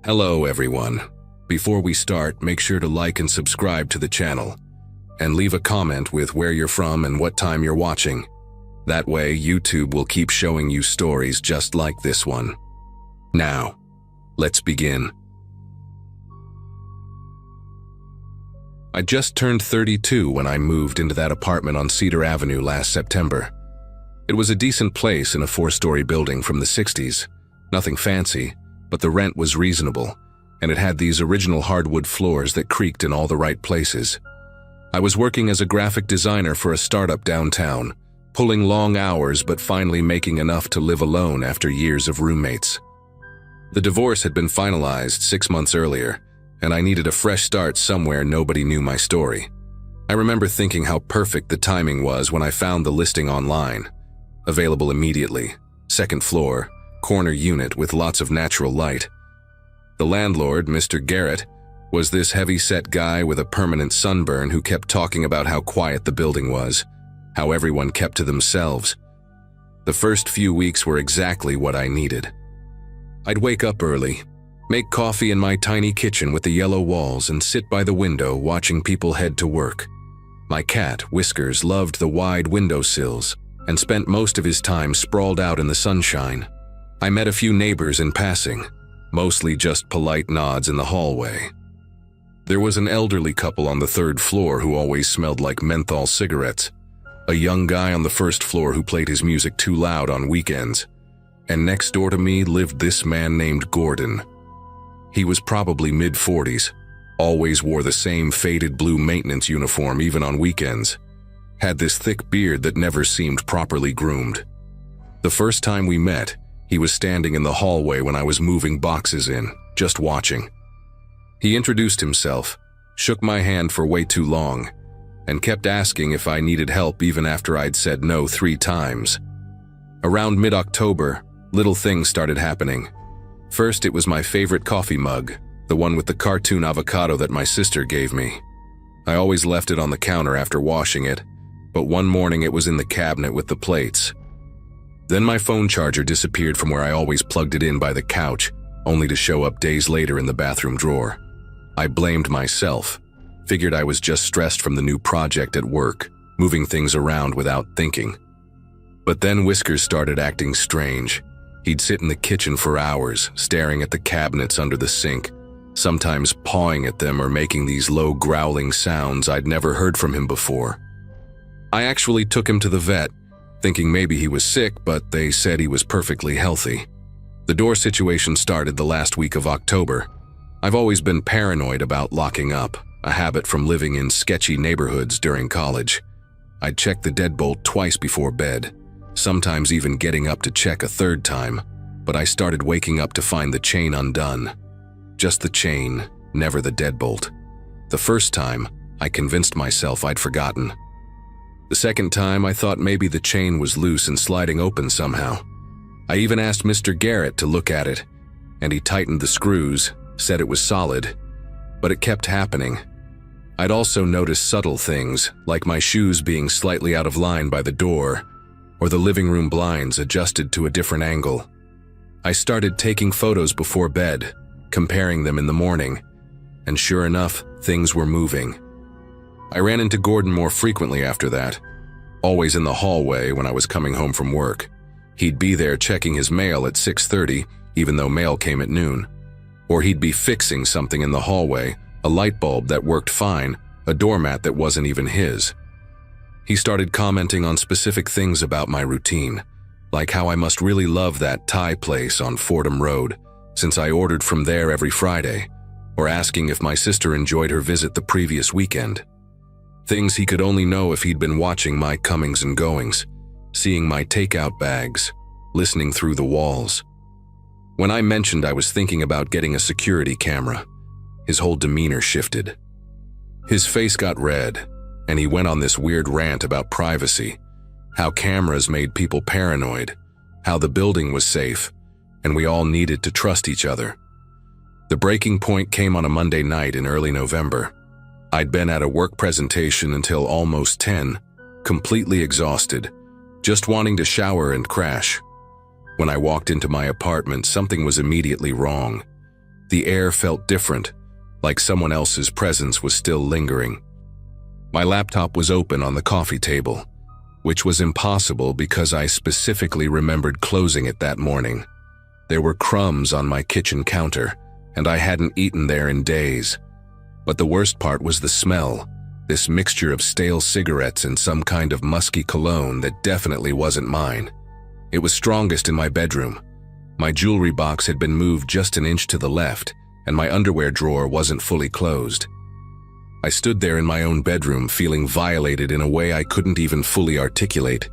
Hello everyone. Before we start, make sure to like and subscribe to the channel, and leave a comment with where you're from and what time you're watching. That way, YouTube will keep showing you stories just like this one. Now, let's begin. I just turned 32 when I moved into that apartment on Cedar Avenue last September. It was a decent place in a 4-story building from the 60s. Nothing fancy, but the rent was reasonable, and it had these original hardwood floors that creaked in all the right places. I was working as a graphic designer for a startup downtown, pulling long hours but finally making enough to live alone after years of roommates. The divorce had been finalized 6 months earlier, and I needed a fresh start somewhere nobody knew my story. I remember thinking how perfect the timing was when I found the listing online. Available immediately, 2nd floor, corner unit with lots of natural light. The landlord, Mr. Garrett, was this heavy-set guy with a permanent sunburn who kept talking about how quiet the building was, how everyone kept to themselves. The first few weeks were exactly what I needed. I'd wake up early, make coffee in my tiny kitchen with the yellow walls, and sit by the window watching people head to work. My cat, Whiskers, loved the wide windowsills and spent most of his time sprawled out in the sunshine. I met a few neighbors in passing, mostly just polite nods in the hallway. There was an elderly couple on the 3rd floor who always smelled like menthol cigarettes, a young guy on the 1st floor who played his music too loud on weekends, and next door to me lived this man named Gordon. He was probably mid-40s, always wore the same faded blue maintenance uniform even on weekends, had this thick beard that never seemed properly groomed. The first time we met, he was standing in the hallway when I was moving boxes in, just watching. He introduced himself, shook my hand for way too long, and kept asking if I needed help even after I'd said no 3 times. Around mid-October, little things started happening. First, it was my favorite coffee mug, the one with the cartoon avocado that my sister gave me. I always left it on the counter after washing it, but one morning it was in the cabinet with the plates. Then my phone charger disappeared from where I always plugged it in by the couch, only to show up days later in the bathroom drawer. I blamed myself, figured I was just stressed from the new project at work, moving things around without thinking. But then Whiskers started acting strange. He'd sit in the kitchen for hours, staring at the cabinets under the sink, sometimes pawing at them or making these low growling sounds I'd never heard from him before. I actually took him to the vet, thinking maybe he was sick, but they said he was perfectly healthy. The door situation started the last week of October. I've always been paranoid about locking up, a habit from living in sketchy neighborhoods during college. I'd check the deadbolt twice before bed, sometimes even getting up to check a 3rd time, but I started waking up to find the chain undone. Just the chain, never the deadbolt. The first time, I convinced myself I'd forgotten. The 2nd time, I thought maybe the chain was loose and sliding open somehow. I even asked Mr. Garrett to look at it, and he tightened the screws, said it was solid, but it kept happening. I'd also noticed subtle things, like my shoes being slightly out of line by the door, or the living room blinds adjusted to a different angle. I started taking photos before bed, comparing them in the morning, and sure enough, things were moving. I ran into Gordon more frequently after that, always in the hallway when I was coming home from work. He'd be there checking his mail at 6:30, even though mail came at noon. Or he'd be fixing something in the hallway, a light bulb that worked fine, a doormat that wasn't even his. He started commenting on specific things about my routine, like how I must really love that Thai place on Fordham Road, since I ordered from there every Friday, or asking if my sister enjoyed her visit the previous weekend. Things he could only know if he'd been watching my comings and goings, seeing my takeout bags, listening through the walls. When I mentioned I was thinking about getting a security camera, his whole demeanor shifted. His face got red, and he went on this weird rant about privacy, how cameras made people paranoid, how the building was safe, and we all needed to trust each other. The breaking point came on a Monday night in early November. I'd been at a work presentation until almost 10, completely exhausted, just wanting to shower and crash. When I walked into my apartment, something was immediately wrong. The air felt different, like someone else's presence was still lingering. My laptop was open on the coffee table, which was impossible because I specifically remembered closing it that morning. There were crumbs on my kitchen counter, and I hadn't eaten there in days. But the worst part was the smell, this mixture of stale cigarettes and some kind of musky cologne that definitely wasn't mine. It was strongest in my bedroom. My jewelry box had been moved just an inch to the left, and my underwear drawer wasn't fully closed. I stood there in my own bedroom feeling violated in a way I couldn't even fully articulate.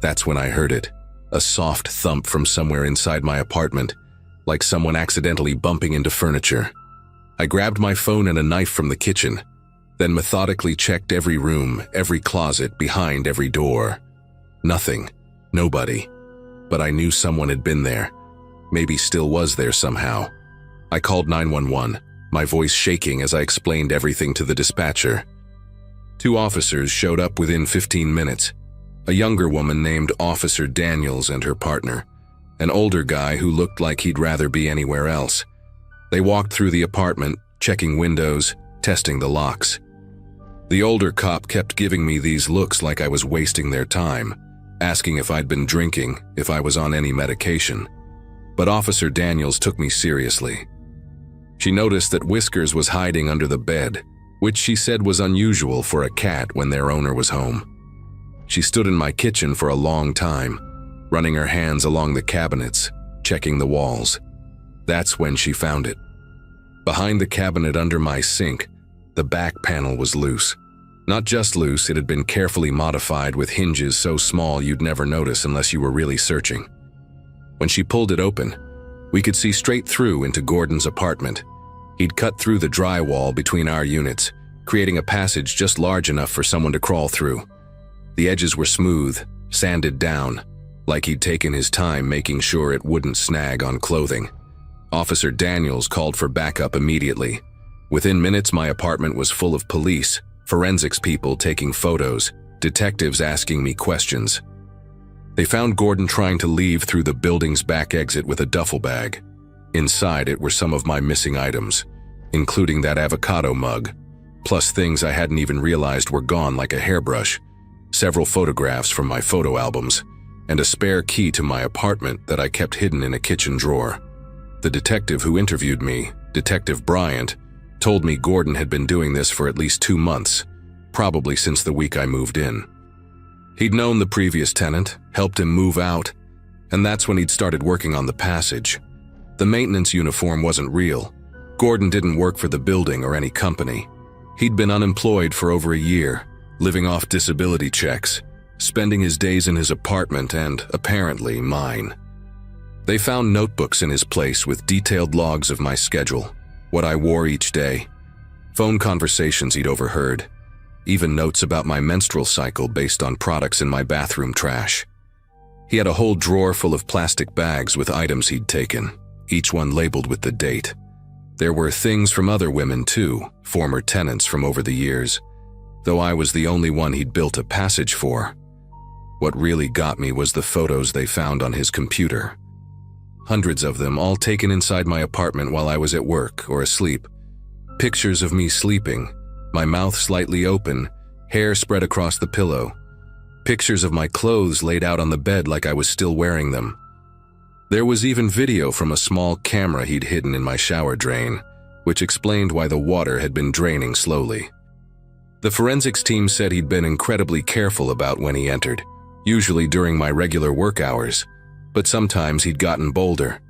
That's when I heard it, a soft thump from somewhere inside my apartment, like someone accidentally bumping into furniture. I grabbed my phone and a knife from the kitchen, then methodically checked every room, every closet, behind every door. Nothing. Nobody. But I knew someone had been there. Maybe still was there somehow. I called 911, my voice shaking as I explained everything to the dispatcher. 2 officers showed up within 15 minutes. A younger woman named Officer Daniels and her partner, an older guy who looked like he'd rather be anywhere else. They walked through the apartment, checking windows, testing the locks. The older cop kept giving me these looks like I was wasting their time, asking if I'd been drinking, if I was on any medication. But Officer Daniels took me seriously. She noticed that Whiskers was hiding under the bed, which she said was unusual for a cat when their owner was home. She stood in my kitchen for a long time, running her hands along the cabinets, checking the walls. That's when she found it. Behind the cabinet under my sink, the back panel was loose. Not just loose, it had been carefully modified with hinges so small you'd never notice unless you were really searching. When she pulled it open, we could see straight through into Gordon's apartment. He'd cut through the drywall between our units, creating a passage just large enough for someone to crawl through. The edges were smooth, sanded down, like he'd taken his time making sure it wouldn't snag on clothing. Officer Daniels called for backup immediately. Within minutes, my apartment was full of police, forensics people taking photos, detectives asking me questions. They found Gordon trying to leave through the building's back exit with a duffel bag. Inside it were some of my missing items, including that avocado mug, plus things I hadn't even realized were gone like a hairbrush, several photographs from my photo albums, and a spare key to my apartment that I kept hidden in a kitchen drawer. The detective who interviewed me, Detective Bryant, told me Gordon had been doing this for at least 2 months, probably since the week I moved in. He'd known the previous tenant, helped him move out, and that's when he'd started working on the passage. The maintenance uniform wasn't real. Gordon didn't work for the building or any company. He'd been unemployed for over a year, living off disability checks, spending his days in his apartment and, apparently, mine. They found notebooks in his place with detailed logs of my schedule, what I wore each day, phone conversations he'd overheard, even notes about my menstrual cycle based on products in my bathroom trash. He had a whole drawer full of plastic bags with items he'd taken, each one labeled with the date. There were things from other women too, former tenants from over the years, though I was the only one he'd built a passage for. What really got me was the photos they found on his computer. Hundreds of them, all taken inside my apartment while I was at work or asleep. Pictures of me sleeping, my mouth slightly open, hair spread across the pillow. Pictures of my clothes laid out on the bed like I was still wearing them. There was even video from a small camera he'd hidden in my shower drain, which explained why the water had been draining slowly. The forensics team said he'd been incredibly careful about when he entered, usually during my regular work hours, but sometimes he'd gotten bolder.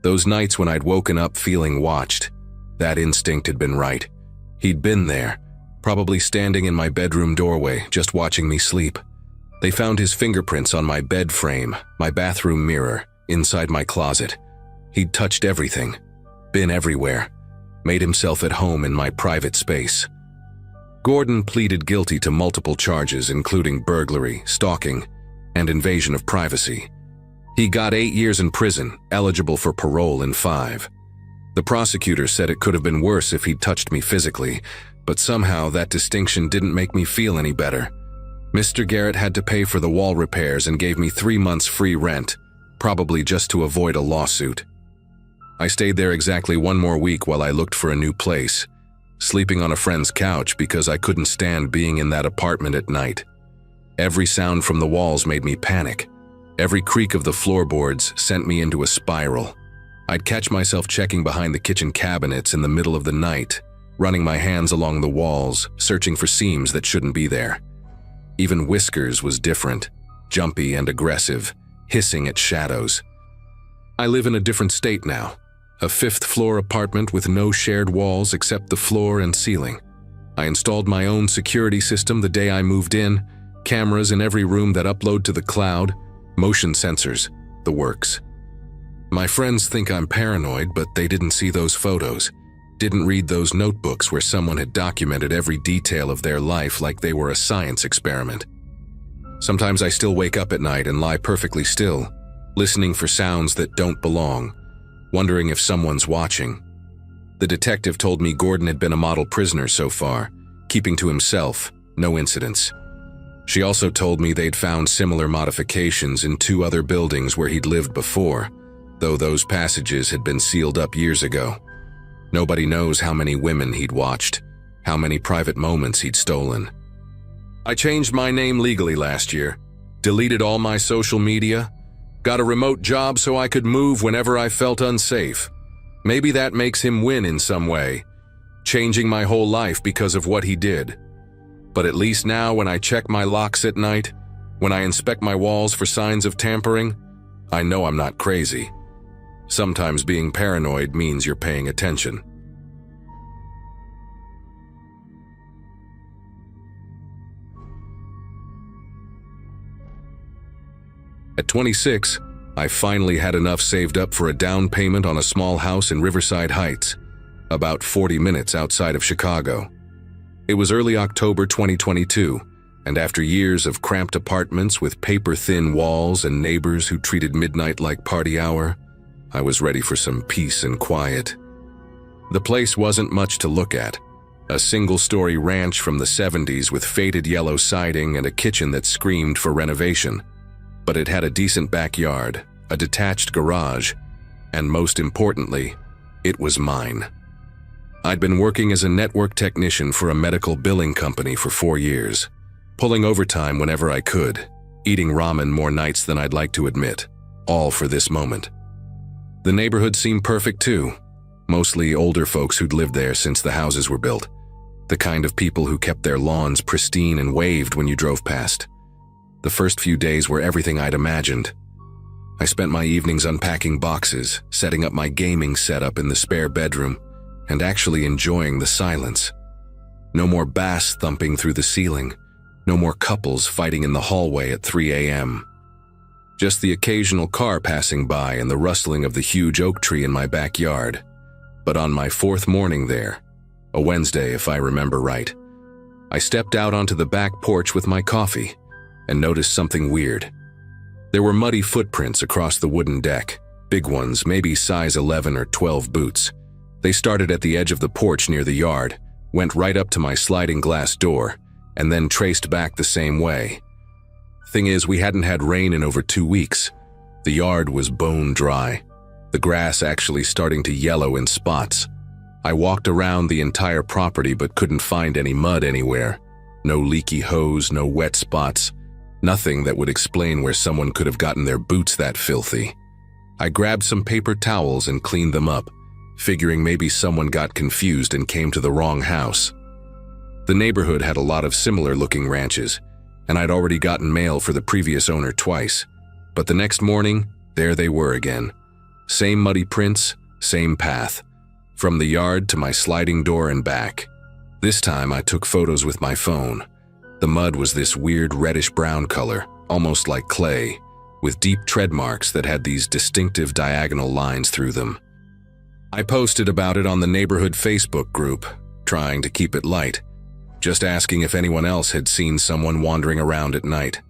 Those nights when I'd woken up feeling watched, that instinct had been right. He'd been there, probably standing in my bedroom doorway, just watching me sleep. They found his fingerprints on my bed frame, my bathroom mirror, inside my closet. He'd touched everything, been everywhere, made himself at home in my private space. Gordon pleaded guilty to multiple charges, including burglary, stalking, and invasion of privacy. He got 8 years in prison, eligible for parole in 5. The prosecutor said it could have been worse if he'd touched me physically, but somehow that distinction didn't make me feel any better. Mr. Garrett had to pay for the wall repairs and gave me 3 months free rent, probably just to avoid a lawsuit. I stayed there exactly 1 more week while I looked for a new place, sleeping on a friend's couch because I couldn't stand being in that apartment at night. Every sound from the walls made me panic. Every creak of the floorboards sent me into a spiral. I'd catch myself checking behind the kitchen cabinets in the middle of the night, running my hands along the walls, searching for seams that shouldn't be there. Even Whiskers was different, jumpy and aggressive, hissing at shadows. I live in a different state now. A 5th-floor apartment with no shared walls except the floor and ceiling. I installed my own security system the day I moved in, cameras in every room that upload to the cloud, motion sensors, the works. My friends think I'm paranoid, but they didn't see those photos, didn't read those notebooks where someone had documented every detail of their life like they were a science experiment. Sometimes I still wake up at night and lie perfectly still, listening for sounds that don't belong, wondering if someone's watching. The detective told me Gordon had been a model prisoner so far, keeping to himself, no incidents. She also told me they'd found similar modifications in 2 other buildings where he'd lived before, though those passages had been sealed up years ago. Nobody knows how many women he'd watched, how many private moments he'd stolen. I changed my name legally last year, deleted all my social media, got a remote job so I could move whenever I felt unsafe. Maybe that makes him win in some way, changing my whole life because of what he did. But at least now when I check my locks at night, when I inspect my walls for signs of tampering, I know I'm not crazy. Sometimes being paranoid means you're paying attention. At 26, I finally had enough saved up for a down payment on a small house in Riverside Heights, about 40 minutes outside of Chicago. It was early October 2022, and after years of cramped apartments with paper-thin walls and neighbors who treated midnight like party hour, I was ready for some peace and quiet. The place wasn't much to look at. A single-story ranch from the 70s with faded yellow siding and a kitchen that screamed for renovation. But it had a decent backyard, a detached garage, and most importantly, it was mine. I'd been working as a network technician for a medical billing company for 4 years, pulling overtime whenever I could, eating ramen more nights than I'd like to admit, all for this moment. The neighborhood seemed perfect too, mostly older folks who'd lived there since the houses were built, the kind of people who kept their lawns pristine and waved when you drove past. The first few days were everything I'd imagined. I spent my evenings unpacking boxes, setting up my gaming setup in the spare bedroom, and actually enjoying the silence. No more bass thumping through the ceiling, no more couples fighting in the hallway at 3 a.m. Just the occasional car passing by and the rustling of the huge oak tree in my backyard. But on my 4th morning there, a Wednesday if I remember right, I stepped out onto the back porch with my coffee and noticed something weird. There were muddy footprints across the wooden deck, big ones, maybe size 11 or 12 boots. They started at the edge of the porch near the yard, went right up to my sliding glass door, and then traced back the same way. Thing is, we hadn't had rain in over 2 weeks. The yard was bone dry, the grass actually starting to yellow in spots. I walked around the entire property but couldn't find any mud anywhere. No leaky hose, no wet spots. Nothing that would explain where someone could have gotten their boots that filthy. I grabbed some paper towels and cleaned them up, figuring maybe someone got confused and came to the wrong house. The neighborhood had a lot of similar-looking ranches, and I'd already gotten mail for the previous owner twice. But the next morning, there they were again. Same muddy prints, same path. From the yard to my sliding door and back. This time I took photos with my phone. The mud was this weird reddish-brown color, almost like clay, with deep tread marks that had these distinctive diagonal lines through them. I posted about it on the neighborhood Facebook group, trying to keep it light, just asking if anyone else had seen someone wandering around at night.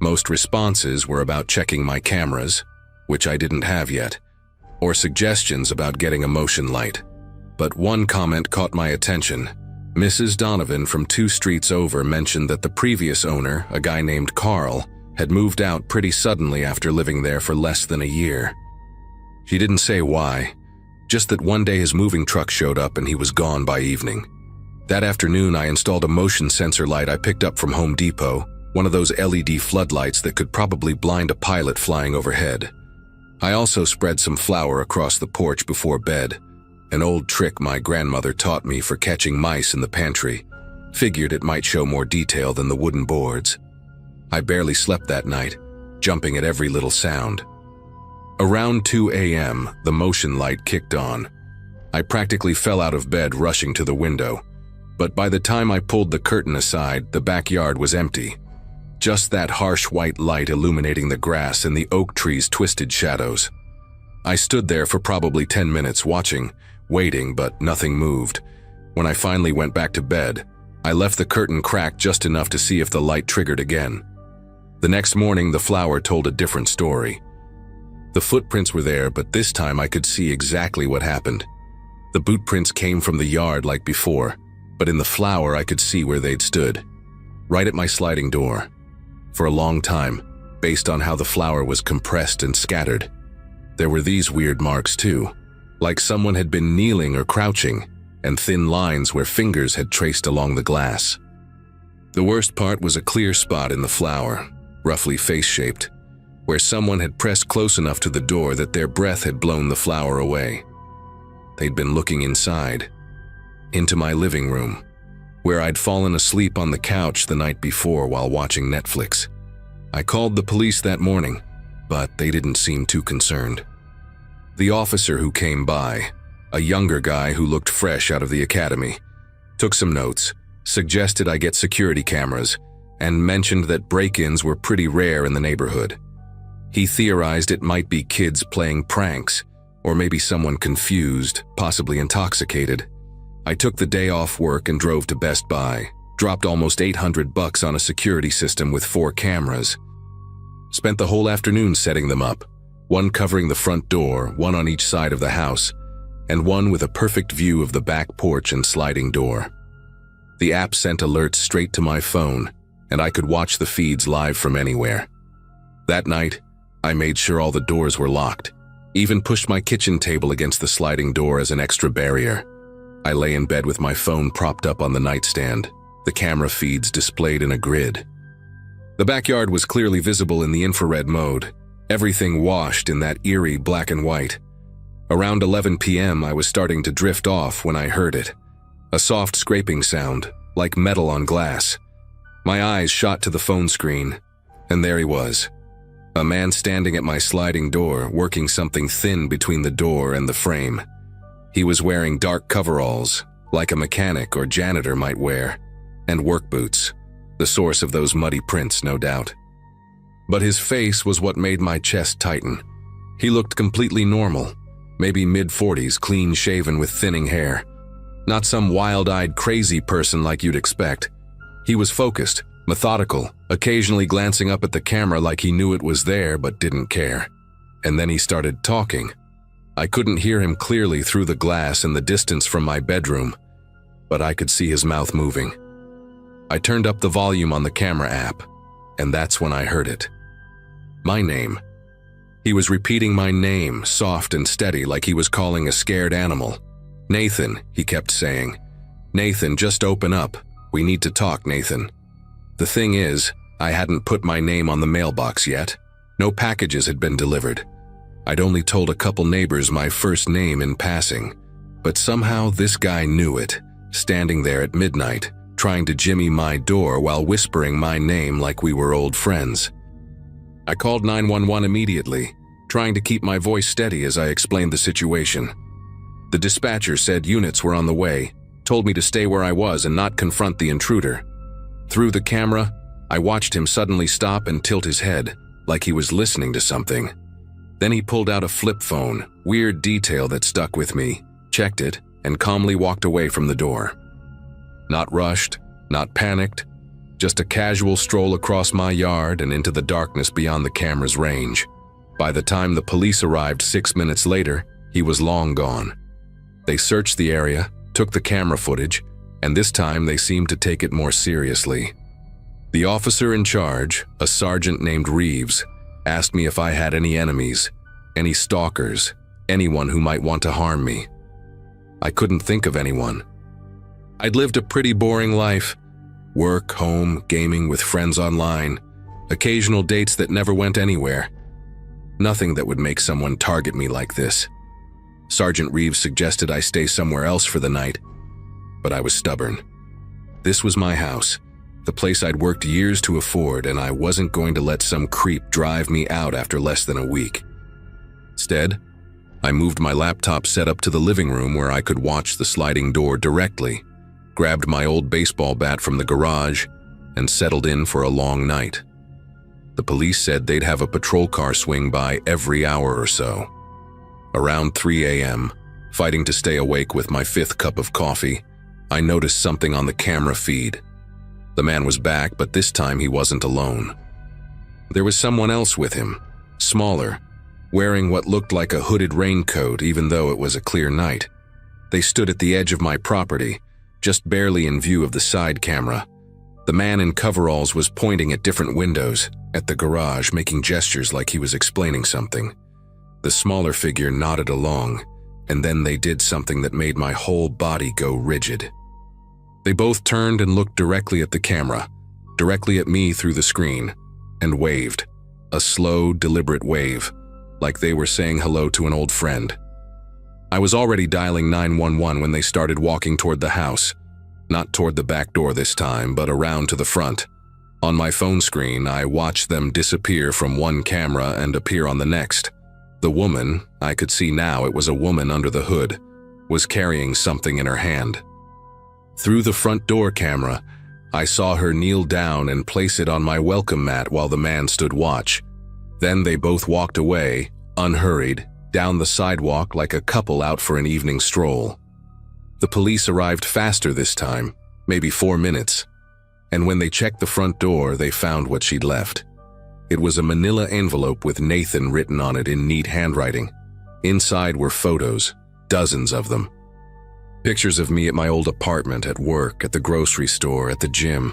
Most responses were about checking my cameras, which I didn't have yet, or suggestions about getting a motion light. But one comment caught my attention. Mrs. Donovan from 2 streets over mentioned that the previous owner, a guy named Carl, had moved out pretty suddenly after living there for less than a year. She didn't say why, just that one day his moving truck showed up and he was gone by evening. That afternoon, I installed a motion sensor light I picked up from Home Depot, one of those LED floodlights that could probably blind a pilot flying overhead. I also spread some flour across the porch before bed, an old trick my grandmother taught me for catching mice in the pantry. Figured it might show more detail than the wooden boards. I barely slept that night, jumping at every little sound. Around 2 a.m., the motion light kicked on. I practically fell out of bed rushing to the window, but by the time I pulled the curtain aside, the backyard was empty. Just that harsh white light illuminating the grass and the oak trees' twisted shadows. I stood there for probably 10 minutes watching, waiting, but nothing moved. When I finally went back to bed, I left the curtain cracked just enough to see if the light triggered again. The next morning, the flower told a different story. The footprints were there, but this time I could see exactly what happened. The boot prints came from the yard like before, but in the flower I could see where they'd stood, right at my sliding door. For a long time, based on how the flower was compressed and scattered. There were these weird marks too, like someone had been kneeling or crouching, and thin lines where fingers had traced along the glass. The worst part was a clear spot in the flower, roughly face-shaped, where someone had pressed close enough to the door that their breath had blown the flower away. They'd been looking inside, into my living room, where I'd fallen asleep on the couch the night before while watching Netflix. I called the police that morning, but they didn't seem too concerned. The officer who came by, a younger guy who looked fresh out of the academy, took some notes, suggested I get security cameras, and mentioned that break-ins were pretty rare in the neighborhood. He theorized it might be kids playing pranks, or maybe someone confused, possibly intoxicated. I took the day off work and drove to Best Buy, dropped almost $800 on a security system with 4 cameras. Spent the whole afternoon setting them up, one covering the front door, one on each side of the house, and one with a perfect view of the back porch and sliding door. The app sent alerts straight to my phone, and I could watch the feeds live from anywhere. That night, I made sure all the doors were locked, even pushed my kitchen table against the sliding door as an extra barrier. I lay in bed with my phone propped up on the nightstand, the camera feeds displayed in a grid. The backyard was clearly visible in the infrared mode, everything washed in that eerie black and white. Around 11 p.m., I was starting to drift off when I heard it. A soft scraping sound, like metal on glass. My eyes shot to the phone screen, and there he was. A man standing at my sliding door, working something thin between the door and the frame. He was wearing dark coveralls, like a mechanic or janitor might wear, and work boots, the source of those muddy prints, no doubt. But his face was what made my chest tighten. He looked completely normal, maybe mid-40s, clean-shaven with thinning hair. Not some wild-eyed crazy person like you'd expect. He was focused, methodical, occasionally glancing up at the camera like he knew it was there but didn't care. And then he started talking. I couldn't hear him clearly through the glass in the distance from my bedroom, but I could see his mouth moving. I turned up the volume on the camera app, and that's when I heard it. My name. He was repeating my name, soft and steady, like he was calling a scared animal. "Nathan," he kept saying. "Nathan, just open up. We need to talk, Nathan." The thing is, I hadn't put my name on the mailbox yet. No packages had been delivered. I'd only told a couple neighbors my first name in passing, but somehow this guy knew it, standing there at midnight, trying to jimmy my door while whispering my name like we were old friends. I called 911 immediately, trying to keep my voice steady as I explained the situation. The dispatcher said units were on the way, told me to stay where I was and not confront the intruder. Through the camera, I watched him suddenly stop and tilt his head, like he was listening to something. Then he pulled out a flip phone, weird detail that stuck with me, checked it, and calmly walked away from the door. Not rushed, not panicked, just a casual stroll across my yard and into the darkness beyond the camera's range. By the time the police arrived 6 minutes later, he was long gone. They searched the area, took the camera footage, and this time they seemed to take it more seriously. The officer in charge, a sergeant named Reeves, asked me if I had any enemies, any stalkers, anyone who might want to harm me. I couldn't think of anyone. I'd lived a pretty boring life. Work, home, gaming with friends online, occasional dates that never went anywhere. Nothing that would make someone target me like this. Sergeant Reeves suggested I stay somewhere else for the night, but I was stubborn. This was my house, the place I'd worked years to afford, and I wasn't going to let some creep drive me out after less than a week. Instead, I moved my laptop setup to the living room where I could watch the sliding door directly, grabbed my old baseball bat from the garage, and settled in for a long night. The police said they'd have a patrol car swing by every hour or so. Around 3 a.m., fighting to stay awake with my 5th cup of coffee, I noticed something on the camera feed. The man was back, but this time he wasn't alone. There was someone else with him, smaller, wearing what looked like a hooded raincoat even though it was a clear night. They stood at the edge of my property, just barely in view of the side camera. The man in coveralls was pointing at different windows, at the garage, making gestures like he was explaining something. The smaller figure nodded along, and then they did something that made my whole body go rigid. They both turned and looked directly at the camera, directly at me through the screen, and waved. A slow, deliberate wave, like they were saying hello to an old friend. I was already dialing 911 when they started walking toward the house. Not toward the back door this time, but around to the front. On my phone screen, I watched them disappear from one camera and appear on the next. The woman, I could see now it was a woman under the hood, was carrying something in her hand. Through the front door camera, I saw her kneel down and place it on my welcome mat while the man stood watch. Then they both walked away, unhurried, down the sidewalk like a couple out for an evening stroll. The police arrived faster this time, maybe 4 minutes, and when they checked the front door, they found what she'd left. It was a manila envelope with Nathan written on it in neat handwriting. Inside were photos, dozens of them. Pictures of me at my old apartment, at work, at the grocery store, at the gym.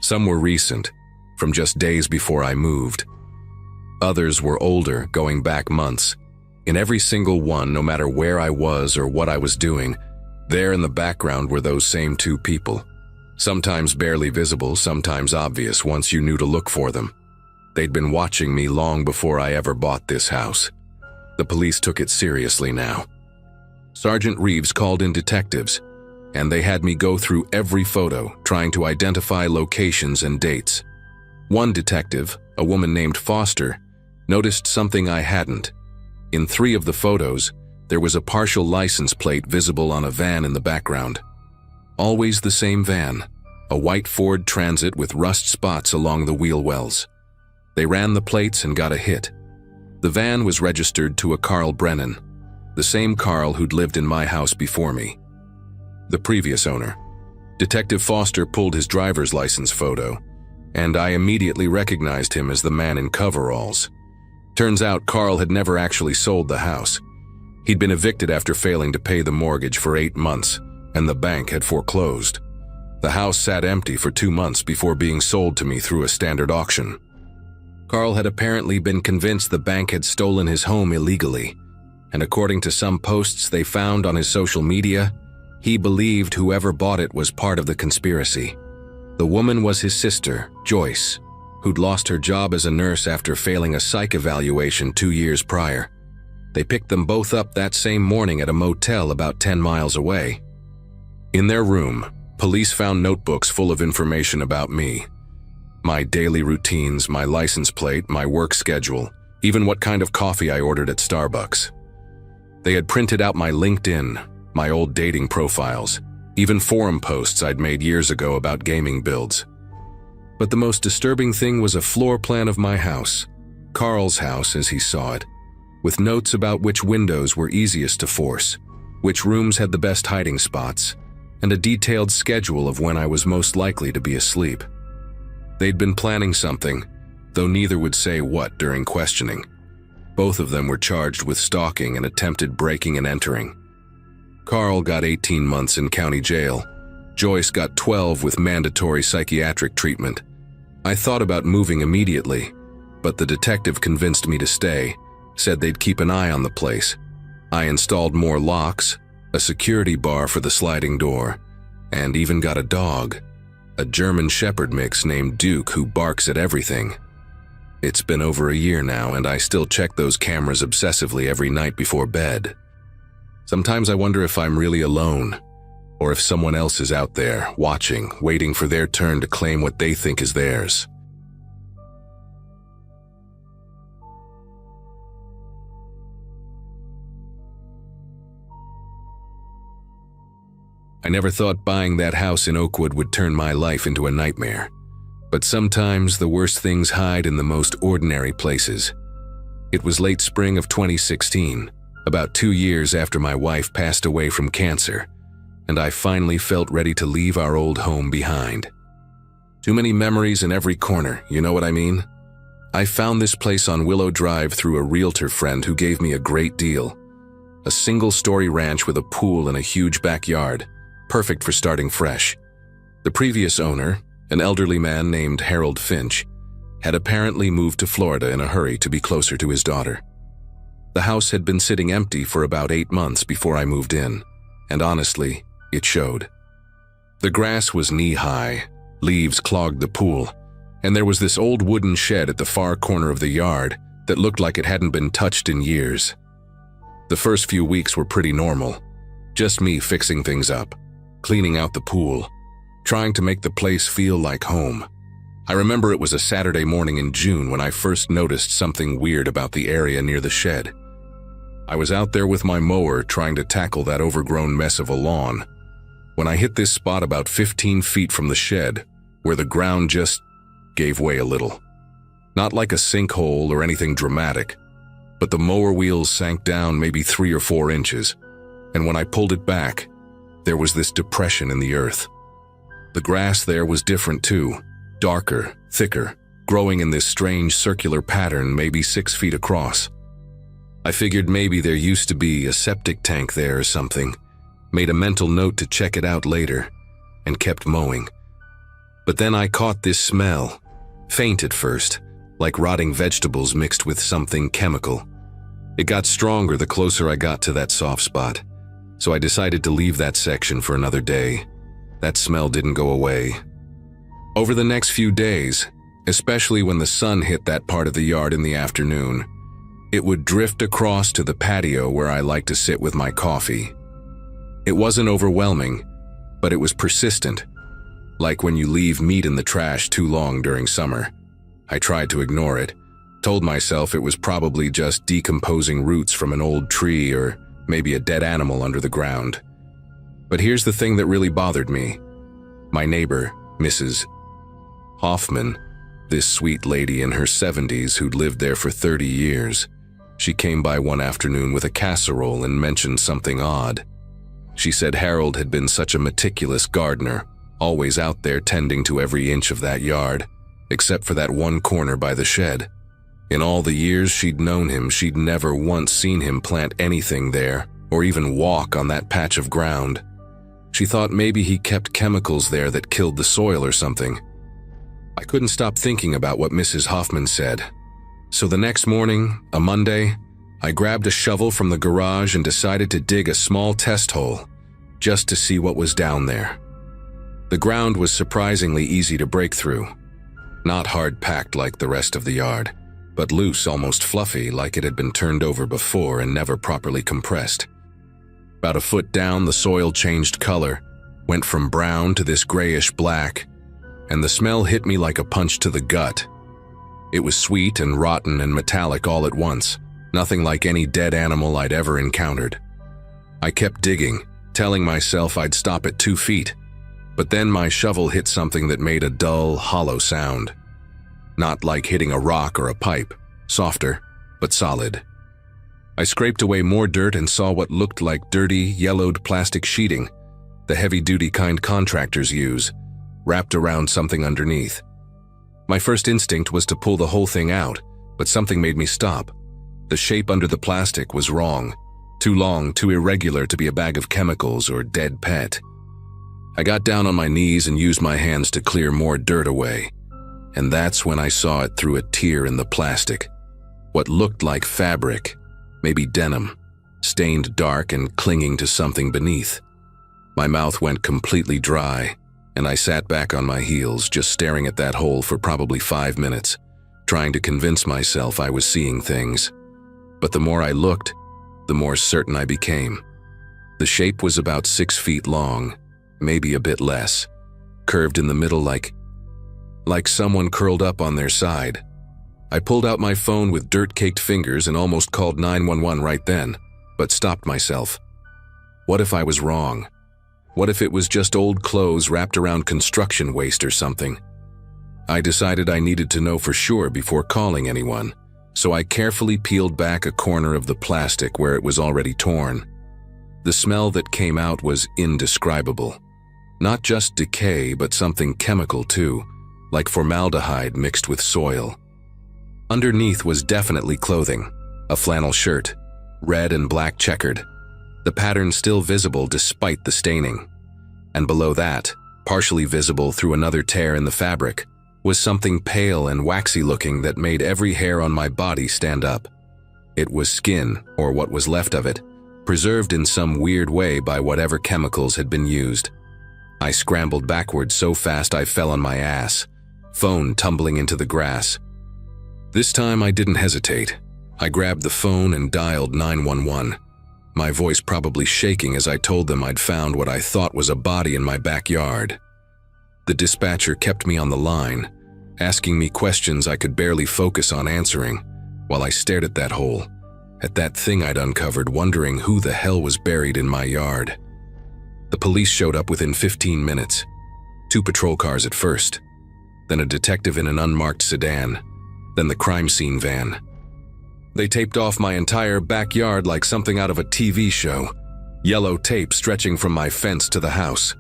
Some were recent, from just days before I moved. Others were older, going back months. In every single one, no matter where I was or what I was doing, there in the background were those same 2 people. Sometimes barely visible, sometimes obvious once you knew to look for them. They'd been watching me long before I ever bought this house. The police took it seriously now. Sergeant Reeves called in detectives, and they had me go through every photo, trying to identify locations and dates. One detective, a woman named Foster, noticed something I hadn't. In 3 of the photos, there was a partial license plate visible on a van in the background. Always the same van, a white Ford Transit with rust spots along the wheel wells. They ran the plates and got a hit. The van was registered to a Carl Brennan, the same Carl who'd lived in my house before me. The previous owner. Detective Foster pulled his driver's license photo, and I immediately recognized him as the man in coveralls. Turns out Carl had never actually sold the house. He'd been evicted after failing to pay the mortgage for 8 months, and the bank had foreclosed. The house sat empty for 2 months before being sold to me through a standard auction. Carl had apparently been convinced the bank had stolen his home illegally, and according to some posts they found on his social media, he believed whoever bought it was part of the conspiracy. The woman was his sister, Joyce, who'd lost her job as a nurse after failing a psych evaluation 2 years prior. They picked them both up that same morning at a motel about 10 miles away. In their room, police found notebooks full of information about me. My daily routines, my license plate, my work schedule, even what kind of coffee I ordered at Starbucks. They had printed out my LinkedIn, my old dating profiles, even forum posts I'd made years ago about gaming builds. But the most disturbing thing was a floor plan of my house, Carl's house as he saw it, with notes about which windows were easiest to force, which rooms had the best hiding spots, and a detailed schedule of when I was most likely to be asleep. They'd been planning something, though neither would say what during questioning. Both of them were charged with stalking and attempted breaking and entering. Carl got 18 months in county jail. Joyce got 12 with mandatory psychiatric treatment. I thought about moving immediately, but the detective convinced me to stay, said they'd keep an eye on the place. I installed more locks, a security bar for the sliding door, and even got a dog, a German Shepherd mix named Duke who barks at everything. It's been over a year now, and I still check those cameras obsessively every night before bed. Sometimes I wonder if I'm really alone, or if someone else is out there, watching, waiting for their turn to claim what they think is theirs. I never thought buying that house in Oakwood would turn my life into a nightmare. But sometimes the worst things hide in the most ordinary places. It was late spring of 2016, about 2 years after my wife passed away from cancer, and I finally felt ready to leave our old home behind. Too many memories in every corner, you know what I mean? I found this place on Willow Drive through a realtor friend who gave me a great deal. A single-story ranch with a pool and a huge backyard, perfect for starting fresh. The previous owner, an elderly man named Harold Finch, had apparently moved to Florida in a hurry to be closer to his daughter. The house had been sitting empty for about 8 months before I moved in, and honestly, it showed. The grass was knee-high, leaves clogged the pool, and there was this old wooden shed at the far corner of the yard that looked like it hadn't been touched in years. The first few weeks were pretty normal, just me fixing things up, cleaning out the pool, trying to make the place feel like home. I remember it was a Saturday morning in June when I first noticed something weird about the area near the shed. I was out there with my mower trying to tackle that overgrown mess of a lawn, when I hit this spot about 15 feet from the shed, where the ground just gave way a little. Not like a sinkhole or anything dramatic, but the mower wheels sank down maybe 3 or 4 inches, and when I pulled it back, there was this depression in the earth. The grass there was different too, darker, thicker, growing in this strange circular pattern maybe 6 feet across. I figured maybe there used to be a septic tank there or something, made a mental note to check it out later, and kept mowing. But then I caught this smell, faint at first, like rotting vegetables mixed with something chemical. It got stronger the closer I got to that soft spot, so I decided to leave that section for another day. That smell didn't go away. Over the next few days, especially when the sun hit that part of the yard in the afternoon, it would drift across to the patio where I like to sit with my coffee. It wasn't overwhelming, but it was persistent, like when you leave meat in the trash too long during summer. I tried to ignore it, told myself it was probably just decomposing roots from an old tree or maybe a dead animal under the ground. But here's the thing that really bothered me. My neighbor, Mrs. Hoffman, this sweet lady in her 70s who'd lived there for 30 years, she came by one afternoon with a casserole and mentioned something odd. She said Harold had been such a meticulous gardener, always out there tending to every inch of that yard, except for that one corner by the shed. In all the years she'd known him, she'd never once seen him plant anything there, or even walk on that patch of ground. She thought maybe he kept chemicals there that killed the soil or something. I couldn't stop thinking about what Mrs. Hoffman said. So the next morning, a Monday, I grabbed a shovel from the garage and decided to dig a small test hole, just to see what was down there. The ground was surprisingly easy to break through. Not hard-packed like the rest of the yard, but loose, almost fluffy, like it had been turned over before and never properly compressed. About a foot down, the soil changed color, went from brown to this grayish black, and the smell hit me like a punch to the gut. It was sweet and rotten and metallic all at once, nothing like any dead animal I'd ever encountered. I kept digging, telling myself I'd stop at 2 feet, but then my shovel hit something that made a dull, hollow sound. Not like hitting a rock or a pipe, softer, but solid. I scraped away more dirt and saw what looked like dirty, yellowed plastic sheeting, the heavy-duty kind contractors use, wrapped around something underneath. My first instinct was to pull the whole thing out, but something made me stop. The shape under the plastic was wrong, too long, too irregular to be a bag of chemicals or dead pet. I got down on my knees and used my hands to clear more dirt away, and that's when I saw it through a tear in the plastic. What looked like fabric, maybe denim, stained dark and clinging to something beneath. My mouth went completely dry, and I sat back on my heels, just staring at that hole for probably 5 minutes, trying to convince myself I was seeing things. But the more I looked, the more certain I became. The shape was about 6 feet long, maybe a bit less, curved in the middle like someone curled up on their side. I pulled out my phone with dirt-caked fingers and almost called 911 right then, but stopped myself. What if I was wrong? What if it was just old clothes wrapped around construction waste or something? I decided I needed to know for sure before calling anyone, so I carefully peeled back a corner of the plastic where it was already torn. The smell that came out was indescribable. Not just decay, but something chemical too, like formaldehyde mixed with soil. Underneath was definitely clothing, a flannel shirt, red and black checkered, the pattern still visible despite the staining. And below that, partially visible through another tear in the fabric, was something pale and waxy looking that made every hair on my body stand up. It was skin, or what was left of it, preserved in some weird way by whatever chemicals had been used. I scrambled backwards so fast I fell on my ass, phone tumbling into the grass. This time I didn't hesitate. I grabbed the phone and dialed 911, my voice probably shaking as I told them I'd found what I thought was a body in my backyard. The dispatcher kept me on the line, asking me questions I could barely focus on answering, while I stared at that hole, at that thing I'd uncovered, wondering who the hell was buried in my yard. The police showed up within 15 minutes. 2 patrol cars at first, then a detective in an unmarked sedan, then the crime scene van. They taped off my entire backyard like something out of a TV show, yellow tape stretching from my fence to the house.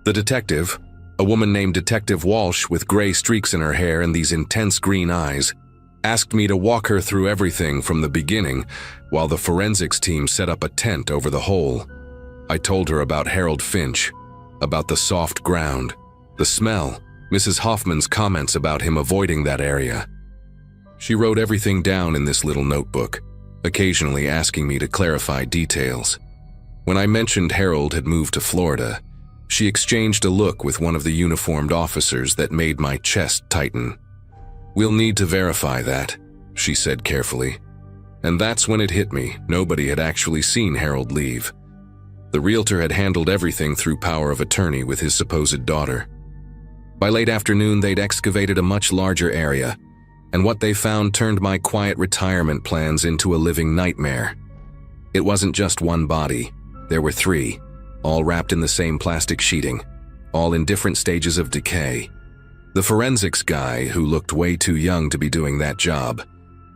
The detective, a woman named Detective Walsh with gray streaks in her hair and these intense green eyes, asked me to walk her through everything from the beginning while the forensics team set up a tent over the hole. I told her about Harold Finch, about the soft ground, the smell, Mrs. Hoffman's comments about him avoiding that area. She wrote everything down in this little notebook, occasionally asking me to clarify details. When I mentioned Harold had moved to Florida, she exchanged a look with one of the uniformed officers that made my chest tighten. "We'll need to verify that," she said carefully. And that's when it hit me. Nobody had actually seen Harold leave. The realtor had handled everything through power of attorney with his supposed daughter. By late afternoon, they'd excavated a much larger area, and what they found turned my quiet retirement plans into a living nightmare. It wasn't just one body. There were 3, all wrapped in the same plastic sheeting, all in different stages of decay. The forensics guy, who looked way too young to be doing that job,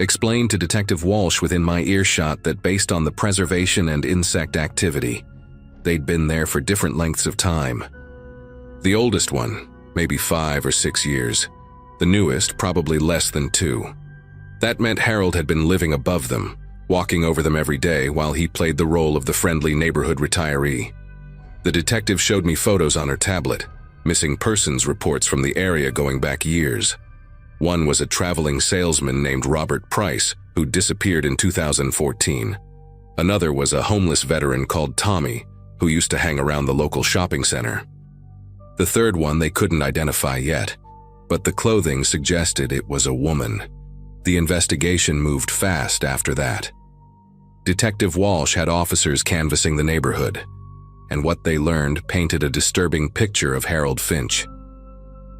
explained to Detective Walsh within my earshot that based on the preservation and insect activity, they'd been there for different lengths of time. The oldest one, maybe 5 or 6 years. The newest, probably less than 2. That meant Harold had been living above them, walking over them every day while he played the role of the friendly neighborhood retiree. The detective showed me photos on her tablet, missing persons reports from the area going back years. One was a traveling salesman named Robert Price, who disappeared in 2014. Another was a homeless veteran called Tommy, who used to hang around the local shopping center. The third one they couldn't identify yet, but the clothing suggested it was a woman. The investigation moved fast after that. Detective Walsh had officers canvassing the neighborhood, and what they learned painted a disturbing picture of Harold Finch.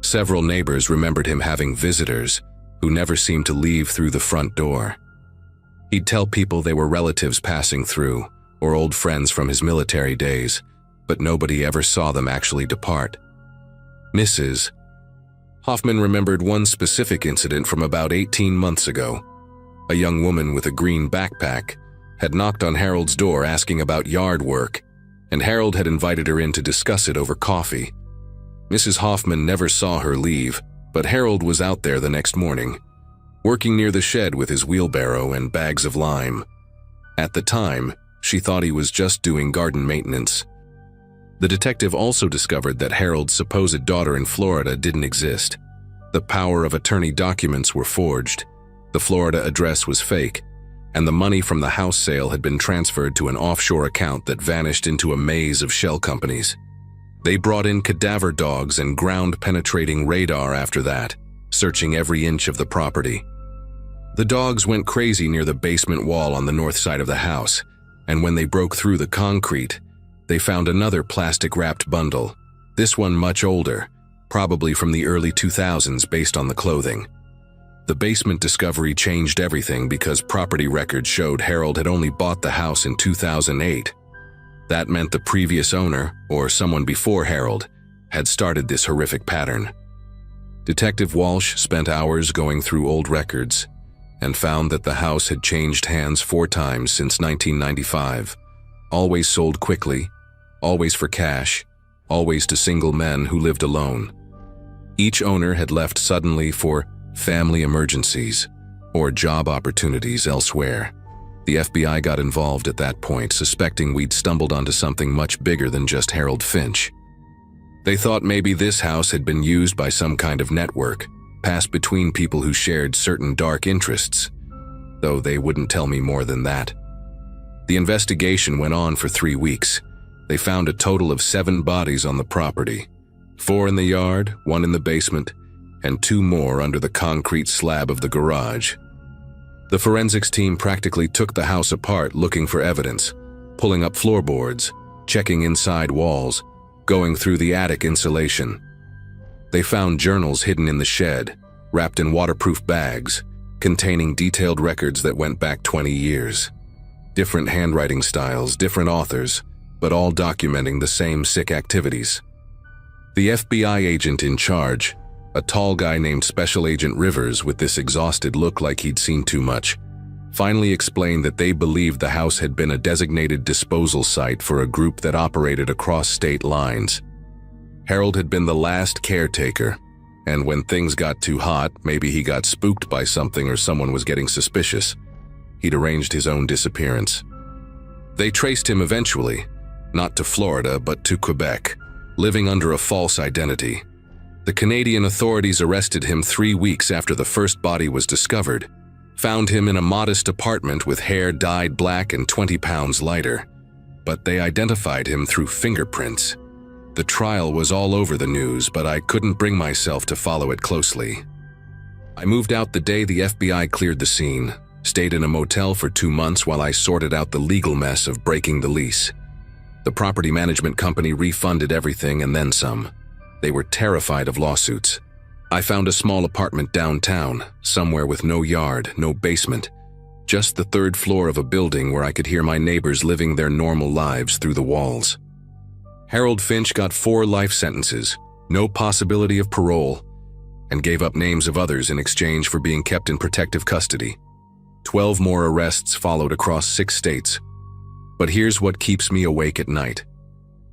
Several neighbors remembered him having visitors who never seemed to leave through the front door. He'd tell people they were relatives passing through or old friends from his military days, but nobody ever saw them actually depart. Mrs. Hoffman remembered one specific incident from about 18 months ago. A young woman with a green backpack had knocked on Harold's door asking about yard work, and Harold had invited her in to discuss it over coffee. Mrs. Hoffman never saw her leave, but Harold was out there the next morning, working near the shed with his wheelbarrow and bags of lime. At the time, she thought he was just doing garden maintenance. The detective also discovered that Harold's supposed daughter in Florida didn't exist. The power of attorney documents were forged, the Florida address was fake, and the money from the house sale had been transferred to an offshore account that vanished into a maze of shell companies. They brought in cadaver dogs and ground-penetrating radar after that, searching every inch of the property. The dogs went crazy near the basement wall on the north side of the house, and when they broke through the concrete, they found another plastic-wrapped bundle, this one much older, probably from the early 2000s based on the clothing. The basement discovery changed everything because property records showed Harold had only bought the house in 2008. That meant the previous owner, or someone before Harold, had started this horrific pattern. Detective Walsh spent hours going through old records and found that the house had changed hands 4 times since 1995, always sold quickly, always for cash, always to single men who lived alone. Each owner had left suddenly for family emergencies or job opportunities elsewhere. The FBI got involved at that point, suspecting we'd stumbled onto something much bigger than just Harold Finch. They thought maybe this house had been used by some kind of network, passed between people who shared certain dark interests, though they wouldn't tell me more than that. The investigation went on for 3 weeks. They found a total of 7 bodies on the property, 4 in the yard, 1 in the basement, and 2 more under the concrete slab of the garage. The forensics team practically took the house apart looking for evidence, pulling up floorboards, checking inside walls, going through the attic insulation. They found journals hidden in the shed, wrapped in waterproof bags, containing detailed records that went back 20 years. Different handwriting styles, different authors, but all documenting the same sick activities. The FBI agent in charge, a tall guy named Special Agent Rivers with this exhausted look like he'd seen too much, finally explained that they believed the house had been a designated disposal site for a group that operated across state lines. Harold had been the last caretaker, and when things got too hot, maybe he got spooked by something or someone was getting suspicious, he'd arranged his own disappearance. They traced him eventually, not to Florida but to Quebec, living under a false identity. The Canadian authorities arrested him 3 weeks after the first body was discovered, found him in a modest apartment with hair dyed black and 20 pounds lighter, but they identified him through fingerprints. The trial was all over the news, but I couldn't bring myself to follow it closely. I moved out the day the FBI cleared the scene, stayed in a motel for 2 months while I sorted out the legal mess of breaking the lease. The property management company refunded everything and then some. They were terrified of lawsuits. I found a small apartment downtown, somewhere with no yard, no basement, just the 3rd floor of a building where I could hear my neighbors living their normal lives through the walls. Harold Finch got 4 life sentences, no possibility of parole, and gave up names of others in exchange for being kept in protective custody. 12 more arrests followed across 6 states. But here's what keeps me awake at night.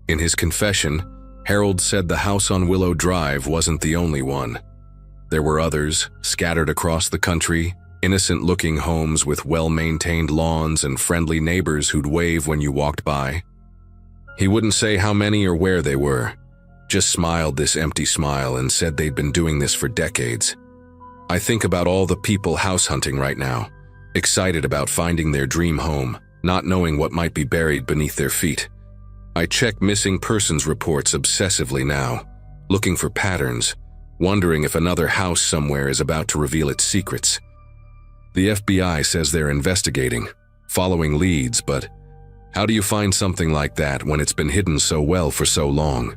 In his confession, Harold said the house on Willow Drive wasn't the only one. There were others, scattered across the country, innocent-looking homes with well-maintained lawns and friendly neighbors who'd wave when you walked by. He wouldn't say how many or where they were, just smiled this empty smile and said they'd been doing this for decades. I think about all the people house hunting right now, excited about finding their dream home, not knowing what might be buried beneath their feet. I check missing persons reports obsessively now, looking for patterns, wondering if another house somewhere is about to reveal its secrets. The FBI says they're investigating, following leads, but how do you find something like that when it's been hidden so well for so long?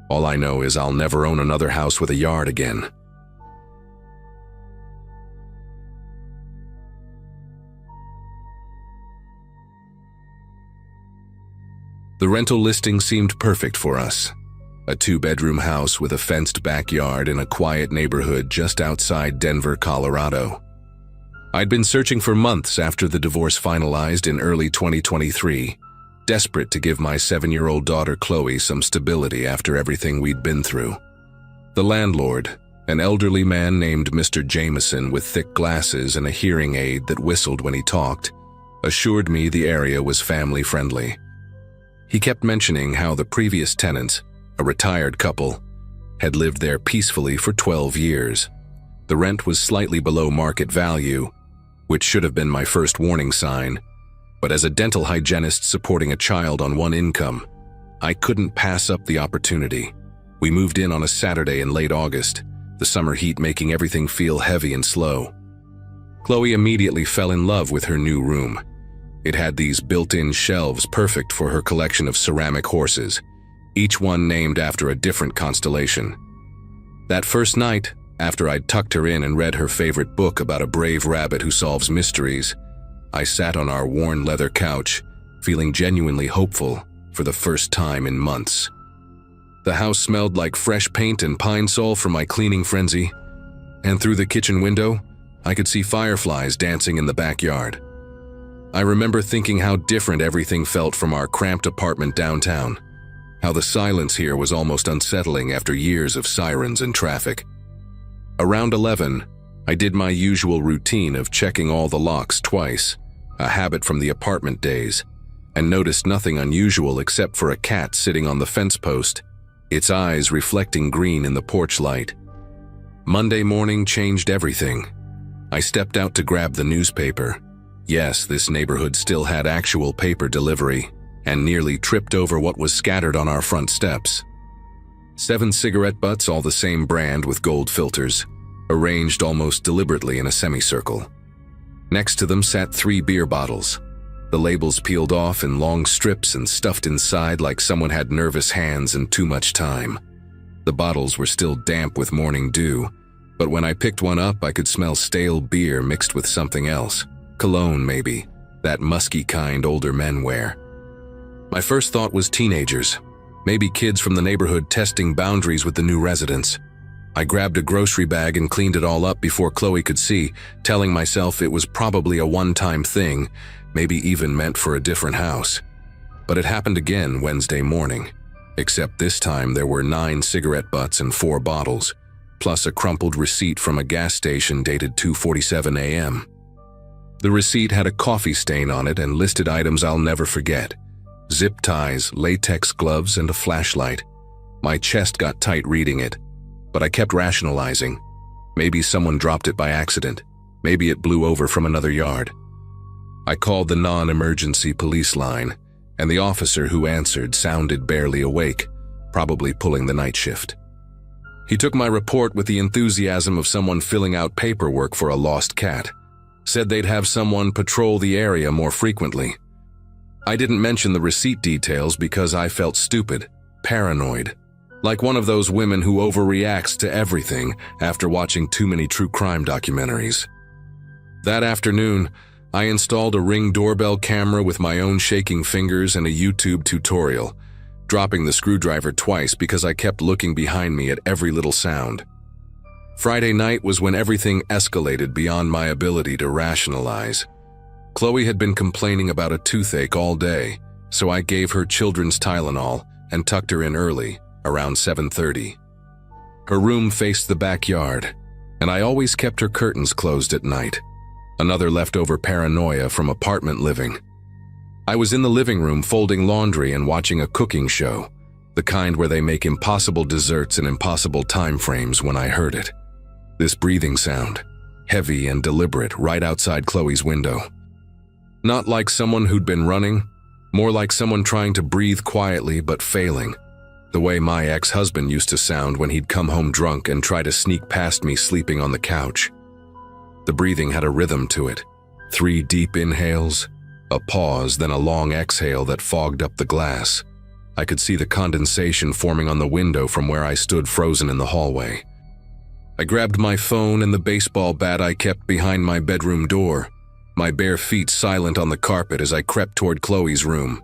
All I know is I'll never own another house with a yard again. The rental listing seemed perfect for us. A 2-bedroom house with a fenced backyard in a quiet neighborhood just outside Denver, Colorado. I'd been searching for months after the divorce finalized in early 2023, desperate to give my 7-year-old daughter Chloe some stability after everything we'd been through. The landlord, an elderly man named Mr. Jameson with thick glasses and a hearing aid that whistled when he talked, assured me the area was family-friendly. He kept mentioning how the previous tenants, a retired couple, had lived there peacefully for 12 years. The rent was slightly below market value, which should have been my first warning sign. But as a dental hygienist supporting a child on one income, I couldn't pass up the opportunity. We moved in on a Saturday in late August, the summer heat making everything feel heavy and slow. Chloe immediately fell in love with her new room. It had these built-in shelves perfect for her collection of ceramic horses, each one named after a different constellation. That first night, after I'd tucked her in and read her favorite book about a brave rabbit who solves mysteries, I sat on our worn leather couch, feeling genuinely hopeful for the first time in months. The house smelled like fresh paint and pine sol from my cleaning frenzy, and through the kitchen window, I could see fireflies dancing in the backyard. I remember thinking how different everything felt from our cramped apartment downtown, how the silence here was almost unsettling after years of sirens and traffic. Around 11, I did my usual routine of checking all the locks twice, a habit from the apartment days, and noticed nothing unusual except for a cat sitting on the fence post, its eyes reflecting green in the porch light. Monday morning changed everything. I stepped out to grab the newspaper. Yes, this neighborhood still had actual paper delivery, and nearly tripped over what was scattered on our front steps. 7 cigarette butts, all the same brand with gold filters, arranged almost deliberately in a semicircle. Next to them sat 3 beer bottles, the labels peeled off in long strips and stuffed inside like someone had nervous hands and too much time. The bottles were still damp with morning dew, but when I picked one up, I could smell stale beer mixed with something else. Cologne, maybe, that musky kind older men wear. My first thought was teenagers, maybe kids from the neighborhood testing boundaries with the new residents. I grabbed a grocery bag and cleaned it all up before Chloe could see, telling myself it was probably a one-time thing, maybe even meant for a different house. But it happened again Wednesday morning, except this time there were 9 cigarette butts and 4 bottles, plus a crumpled receipt from a gas station dated 2:47 a.m. The receipt had a coffee stain on it and listed items I'll never forget: zip ties, latex gloves, and a flashlight. My chest got tight reading it, but I kept rationalizing. Maybe someone dropped it by accident. Maybe it blew over from another yard. I called the non-emergency police line, and the officer who answered sounded barely awake, probably pulling the night shift. He took my report with the enthusiasm of someone filling out paperwork for a lost cat. Said they'd have someone patrol the area more frequently. I didn't mention the receipt details because I felt stupid, paranoid, like one of those women who overreacts to everything after watching too many true crime documentaries. That afternoon, I installed a Ring doorbell camera with my own shaking fingers and a YouTube tutorial, dropping the screwdriver twice because I kept looking behind me at every little sound. Friday night was when everything escalated beyond my ability to rationalize. Chloe had been complaining about a toothache all day, so I gave her children's Tylenol and tucked her in early, around 7:30. Her room faced the backyard, and I always kept her curtains closed at night. Another leftover paranoia from apartment living. I was in the living room folding laundry and watching a cooking show, the kind where they make impossible desserts in impossible time frames, when I heard it. This breathing sound, heavy and deliberate, right outside Chloe's window. Not like someone who'd been running, more like someone trying to breathe quietly but failing, the way my ex-husband used to sound when he'd come home drunk and try to sneak past me sleeping on the couch. The breathing had a rhythm to it. 3 deep inhales, a pause, then a long exhale that fogged up the glass. I could see the condensation forming on the window from where I stood frozen in the hallway. I grabbed my phone and the baseball bat I kept behind my bedroom door, my bare feet silent on the carpet as I crept toward Chloe's room.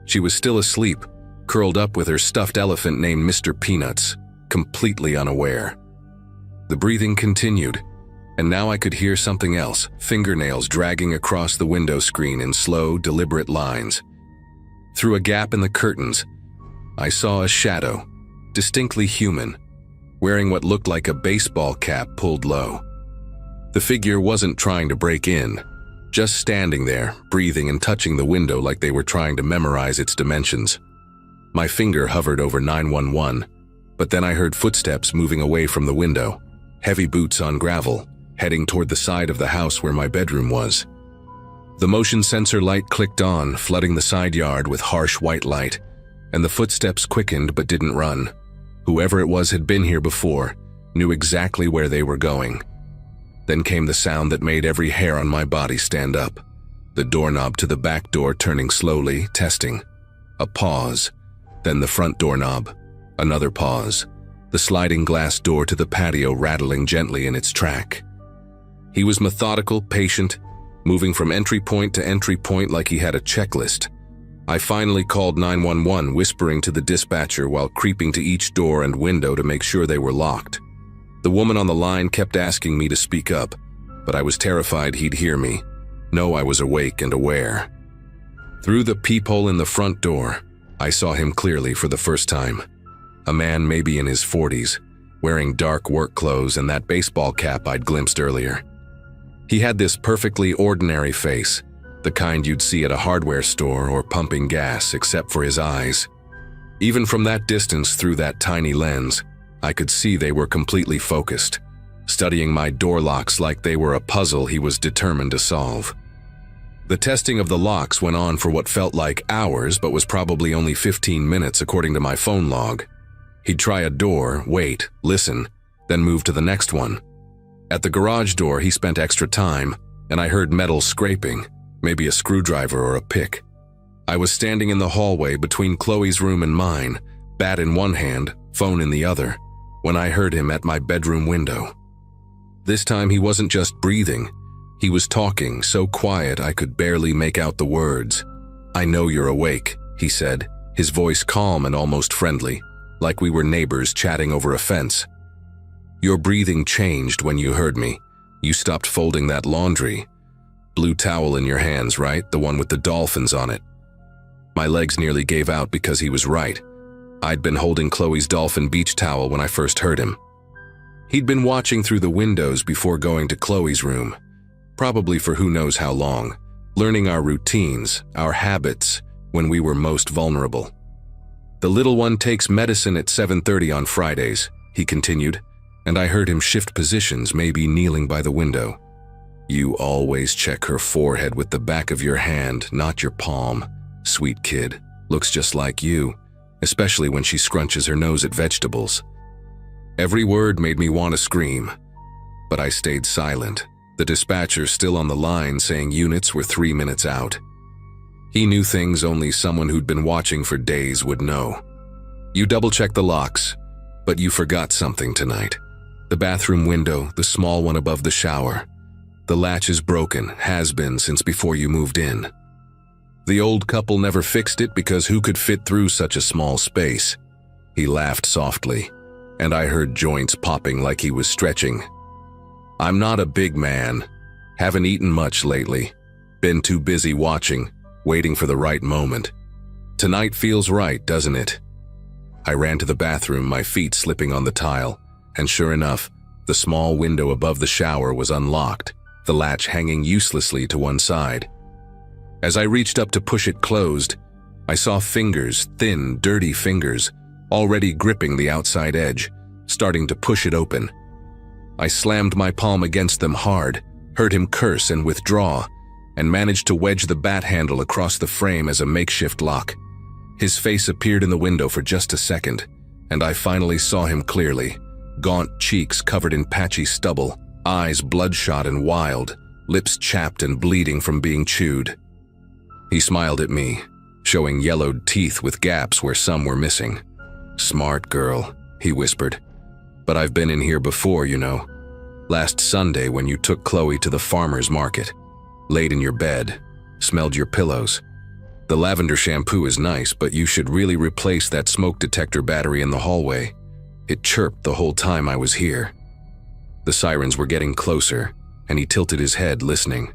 She was still asleep, curled up with her stuffed elephant named Mr. Peanuts, completely unaware. The breathing continued, and now I could hear something else, fingernails dragging across the window screen in slow, deliberate lines. Through a gap in the curtains, I saw a shadow, distinctly human, wearing what looked like a baseball cap pulled low. The figure wasn't trying to break in, just standing there, breathing and touching the window like they were trying to memorize its dimensions. My finger hovered over 911, but then I heard footsteps moving away from the window, heavy boots on gravel, heading toward the side of the house where my bedroom was. The motion sensor light clicked on, flooding the side yard with harsh white light, and the footsteps quickened but didn't run. Whoever it was had been here before, knew exactly where they were going. Then came the sound that made every hair on my body stand up. The doorknob to the back door turning slowly, testing. A pause. Then the front doorknob. Another pause. The sliding glass door to the patio rattling gently in its track. He was methodical, patient, moving from entry point to entry point like he had a checklist. I finally called 911, whispering to the dispatcher while creeping to each door and window to make sure they were locked. The woman on the line kept asking me to speak up, but I was terrified he'd hear me. No, I was awake and aware. Through the peephole in the front door, I saw him clearly for the first time. A man maybe in his 40s, wearing dark work clothes and that baseball cap I'd glimpsed earlier. He had this perfectly ordinary face, the kind you'd see at a hardware store or pumping gas, except for his eyes. Even from that distance through that tiny lens, I could see they were completely focused, studying my door locks like they were a puzzle he was determined to solve. The testing of the locks went on for what felt like hours, but was probably only 15 minutes according to my phone log. He'd try a door, wait, listen, then move to the next one. At the garage door, he spent extra time, and I heard metal scraping, maybe a screwdriver or a pick. I was standing in the hallway between Chloe's room and mine, bat in one hand, phone in the other, when I heard him at my bedroom window. This time he wasn't just breathing, he was talking so quiet I could barely make out the words. "I know you're awake," he said, his voice calm and almost friendly, like we were neighbors chatting over a fence. "Your breathing changed when you heard me. You stopped folding that laundry. Blue towel in your hands, right? The one with the dolphins on it." My legs nearly gave out because he was right. I'd been holding Chloe's dolphin beach towel when I first heard him. He'd been watching through the windows before going to Chloe's room, probably for who knows how long, learning our routines, our habits, when we were most vulnerable. "The little one takes medicine at 7:30 on Fridays," he continued, and I heard him shift positions, maybe kneeling by the window. "You always check her forehead with the back of your hand, not your palm. Sweet kid, looks just like you, especially when she scrunches her nose at vegetables." Every word made me want to scream, but I stayed silent, the dispatcher still on the line saying units were 3 minutes out. He knew things only someone who'd been watching for days would know. "You double-checked the locks, but you forgot something tonight. The bathroom window, the small one above the shower. The latch is broken, has been since before you moved in. The old couple never fixed it because who could fit through such a small space?" He laughed softly, and I heard joints popping like he was stretching. "I'm not a big man. Haven't eaten much lately. Been too busy watching, waiting for the right moment. Tonight feels right, doesn't it?" I ran to the bathroom, my feet slipping on the tile, and sure enough, the small window above the shower was unlocked, the latch hanging uselessly to one side. As I reached up to push it closed, I saw fingers, thin, dirty fingers, already gripping the outside edge, starting to push it open. I slammed my palm against them hard, heard him curse and withdraw, and managed to wedge the bat handle across the frame as a makeshift lock. His face appeared in the window for just a second, and I finally saw him clearly. Gaunt cheeks covered in patchy stubble, eyes bloodshot and wild, lips chapped and bleeding from being chewed. He smiled at me, showing yellowed teeth with gaps where some were missing. "Smart girl," he whispered. "But I've been in here before, you know. Last Sunday when you took Chloe to the farmer's market. Laid in your bed, smelled your pillows. The lavender shampoo is nice, but you should really replace that smoke detector battery in the hallway. It chirped the whole time I was here." The sirens were getting closer, and he tilted his head, listening.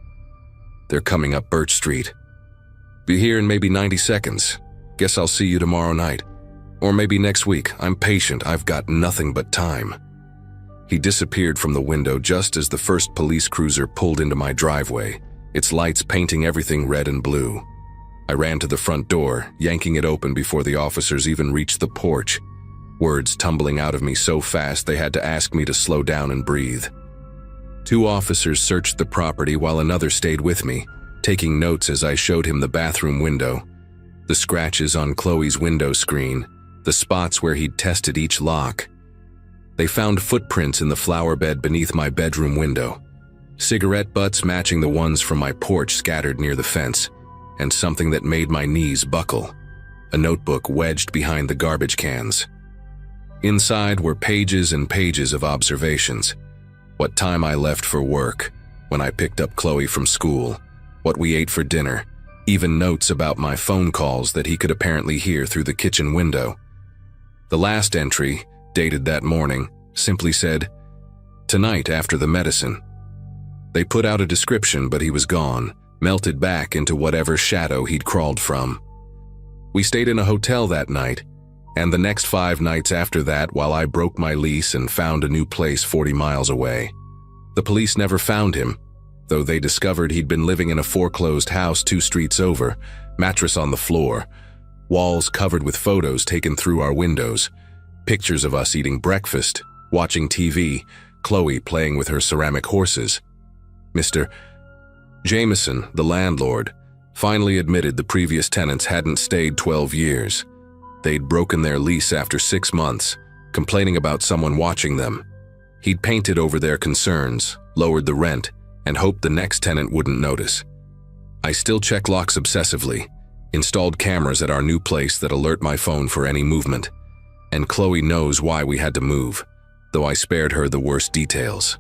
"They're coming up Birch Street. Be here in maybe 90 seconds. Guess I'll see you tomorrow night. Or maybe next week. I'm patient, I've got nothing but time." He disappeared from the window just as the first police cruiser pulled into my driveway, its lights painting everything red and blue. I ran to the front door, yanking it open before the officers even reached the porch, words tumbling out of me so fast they had to ask me to slow down and breathe. 2 officers searched the property while another stayed with me, taking notes as I showed him the bathroom window, the scratches on Chloe's window screen, the spots where he'd tested each lock. They found footprints in the flower bed beneath my bedroom window, cigarette butts matching the ones from my porch scattered near the fence, and something that made my knees buckle, a notebook wedged behind the garbage cans. Inside were pages and pages of observations. What time I left for work, when I picked up Chloe from school, what we ate for dinner, even notes about my phone calls that he could apparently hear through the kitchen window. The last entry, dated that morning, simply said, "Tonight after the medicine." They put out a description, but he was gone, melted back into whatever shadow he'd crawled from. We stayed in a hotel that night, and the next 5 nights after that while I broke my lease and found a new place 40 miles away. The police never found him, though they discovered he'd been living in a foreclosed house 2 streets over, mattress on the floor, walls covered with photos taken through our windows, pictures of us eating breakfast, watching TV, Chloe playing with her ceramic horses. Mr. Jameson, the landlord, finally admitted the previous tenants hadn't stayed 12 years. They'd broken their lease after 6 months, complaining about someone watching them. He'd painted over their concerns, lowered the rent, and hoped the next tenant wouldn't notice. I still check locks obsessively, installed cameras at our new place that alert my phone for any movement, and Chloe knows why we had to move, though I spared her the worst details.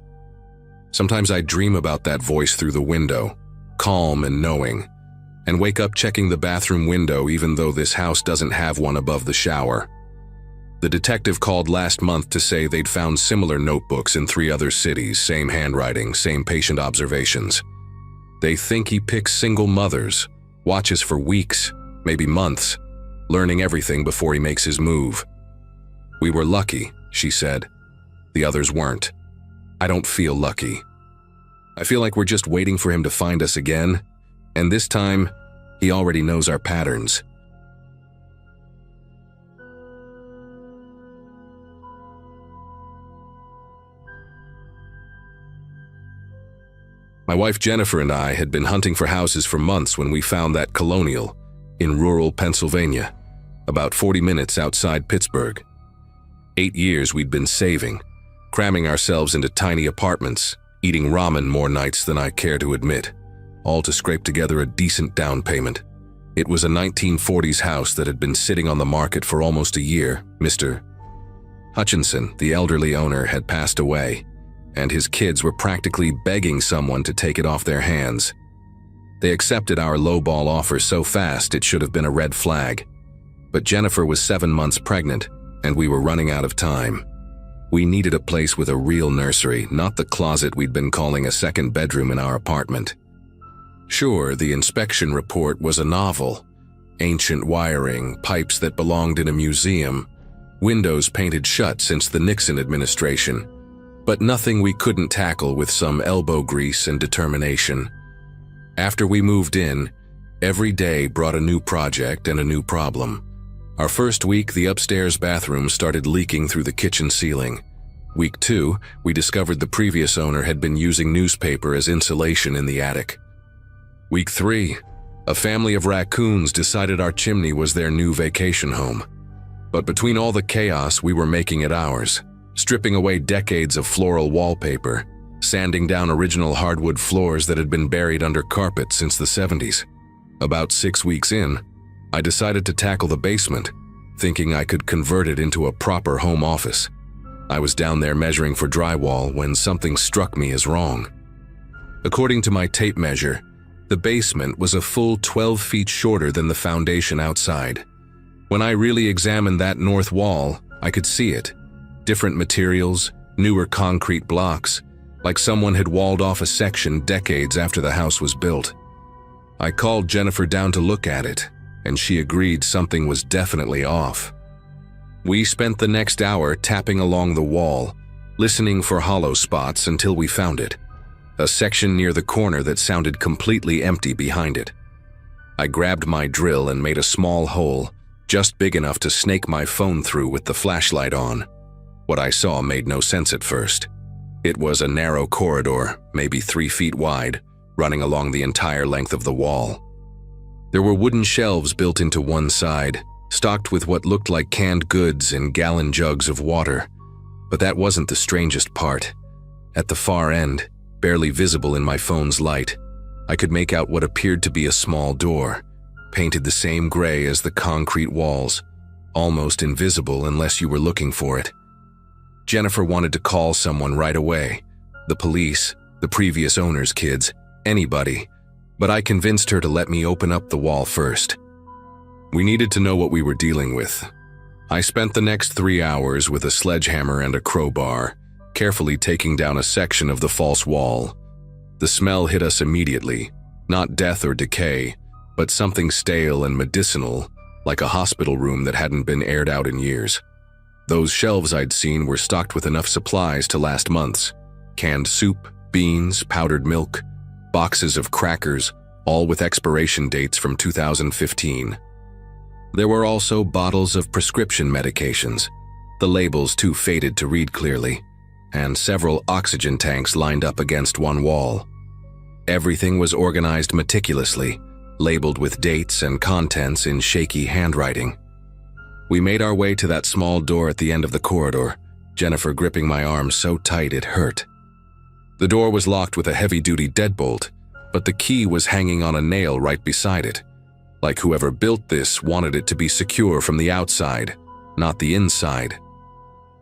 Sometimes I dream about that voice through the window, calm and knowing, and wake up checking the bathroom window even though this house doesn't have one above the shower. The detective called last month to say they'd found similar notebooks in 3 other cities, same handwriting, same patient observations. They think he picks single mothers, watches for weeks, maybe months, learning everything before he makes his move. "We were lucky," she said. "The others weren't. I don't feel lucky. I feel like we're just waiting for him to find us again, and this time, he already knows our patterns." My wife Jennifer and I had been hunting for houses for months when we found that colonial in rural Pennsylvania, about 40 minutes outside Pittsburgh. 8 years we'd been saving, cramming ourselves into tiny apartments, eating ramen more nights than I care to admit, all to scrape together a decent down payment. It was a 1940s house that had been sitting on the market for almost a year. Mr. Hutchinson, the elderly owner, had passed away, and his kids were practically begging someone to take it off their hands. They accepted our lowball offer so fast it should have been a red flag. But Jennifer was 7 months pregnant, and we were running out of time. We needed a place with a real nursery, not the closet we'd been calling a second bedroom in our apartment. Sure, the inspection report was a novel. Ancient wiring, pipes that belonged in a museum, windows painted shut since the Nixon administration, but nothing we couldn't tackle with some elbow grease and determination. After we moved in, every day brought a new project and a new problem. Our first week, the upstairs bathroom started leaking through the kitchen ceiling. Week 2, we discovered the previous owner had been using newspaper as insulation in the attic. Week 3, a family of raccoons decided our chimney was their new vacation home. But between all the chaos, we were making it ours, stripping away decades of floral wallpaper, sanding down original hardwood floors that had been buried under carpet since the 70s. About 6 weeks in, I decided to tackle the basement, thinking I could convert it into a proper home office. I was down there measuring for drywall when something struck me as wrong. According to my tape measure, the basement was a full 12 feet shorter than the foundation outside. When I really examined that north wall, I could see it. Different materials, newer concrete blocks, like someone had walled off a section decades after the house was built. I called Jennifer down to look at it, and she agreed something was definitely off. We spent the next hour tapping along the wall, listening for hollow spots until we found it, a section near the corner that sounded completely empty behind it. I grabbed my drill and made a small hole, just big enough to snake my phone through with the flashlight on. What I saw made no sense at first. It was a narrow corridor, maybe 3 feet wide, running along the entire length of the wall. There were wooden shelves built into one side, stocked with what looked like canned goods and gallon jugs of water. But that wasn't the strangest part. At the far end, barely visible in my phone's light, I could make out what appeared to be a small door, painted the same gray as the concrete walls, almost invisible unless you were looking for it. Jennifer wanted to call someone right away, the police, the previous owner's kids, anybody, but I convinced her to let me open up the wall first. We needed to know what we were dealing with. I spent the next 3 hours with a sledgehammer and a crowbar, carefully taking down a section of the false wall. The smell hit us immediately, not death or decay, but something stale and medicinal, like a hospital room that hadn't been aired out in years. Those shelves I'd seen were stocked with enough supplies to last months. Canned soup, beans, powdered milk, boxes of crackers, all with expiration dates from 2015. There were also bottles of prescription medications, the labels too faded to read clearly, and several oxygen tanks lined up against one wall. Everything was organized meticulously, labeled with dates and contents in shaky handwriting. We made our way to that small door at the end of the corridor, Jennifer gripping my arm so tight it hurt. The door was locked with a heavy-duty deadbolt, but the key was hanging on a nail right beside it, like whoever built this wanted it to be secure from the outside, not the inside.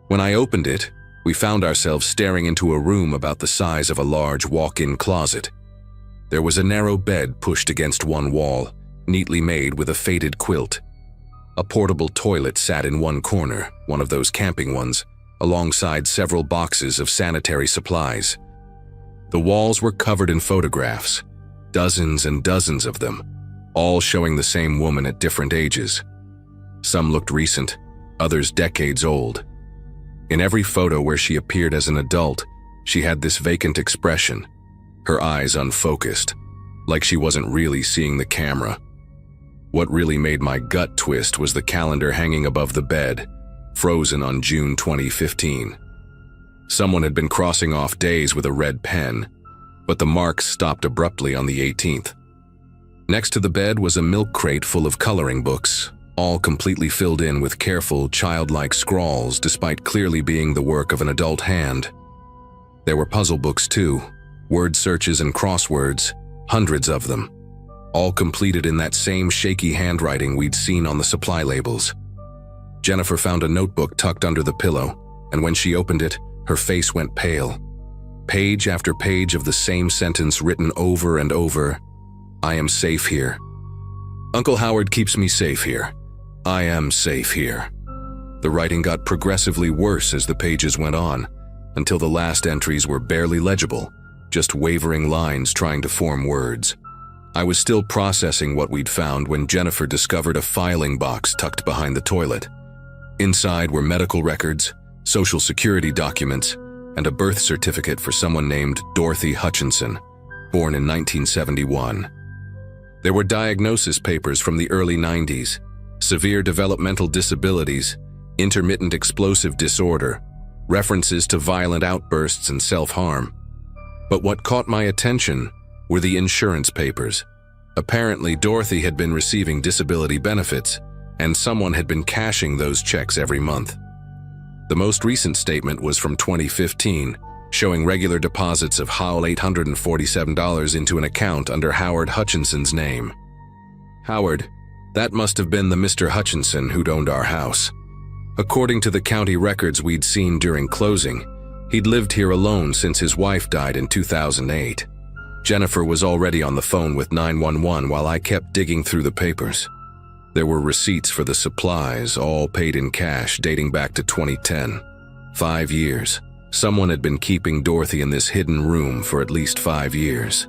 When I opened it, we found ourselves staring into a room about the size of a large walk-in closet. There was a narrow bed pushed against one wall, neatly made with a faded quilt. A portable toilet sat in one corner, one of those camping ones, alongside several boxes of sanitary supplies. The walls were covered in photographs, dozens and dozens of them, all showing the same woman at different ages. Some looked recent, others decades old. In every photo where she appeared as an adult, she had this vacant expression, her eyes unfocused, like she wasn't really seeing the camera. What really made my gut twist was the calendar hanging above the bed, frozen on June 2015. Someone had been crossing off days with a red pen, but the marks stopped abruptly on the 18th. Next to the bed was a milk crate full of coloring books, all completely filled in with careful, childlike scrawls despite clearly being the work of an adult hand. There were puzzle books too, word searches and crosswords, hundreds of them, all completed in that same shaky handwriting we'd seen on the supply labels. Jennifer found a notebook tucked under the pillow, and when she opened it, her face went pale. Page after page of the same sentence written over and over, "I am safe here. Uncle Howard keeps me safe here. I am safe here." The writing got progressively worse as the pages went on, until the last entries were barely legible, just wavering lines trying to form words. I was still processing what we'd found when Jennifer discovered a filing box tucked behind the toilet. Inside were medical records, social security documents, and a birth certificate for someone named Dorothy Hutchinson, born in 1971. There were diagnosis papers from the early 90s, severe developmental disabilities, intermittent explosive disorder, references to violent outbursts and self-harm. But what caught my attention were the insurance papers. Apparently, Dorothy had been receiving disability benefits, and someone had been cashing those checks every month. The most recent statement was from 2015, showing regular deposits of whole $847 into an account under Howard Hutchinson's name. Howard, that must have been the Mr. Hutchinson who'd owned our house. According to the county records we'd seen during closing, he'd lived here alone since his wife died in 2008. Jennifer was already on the phone with 911 while I kept digging through the papers. There were receipts for the supplies, all paid in cash, dating back to 2010. 5 years. Someone had been keeping Dorothy in this hidden room for at least 5 years.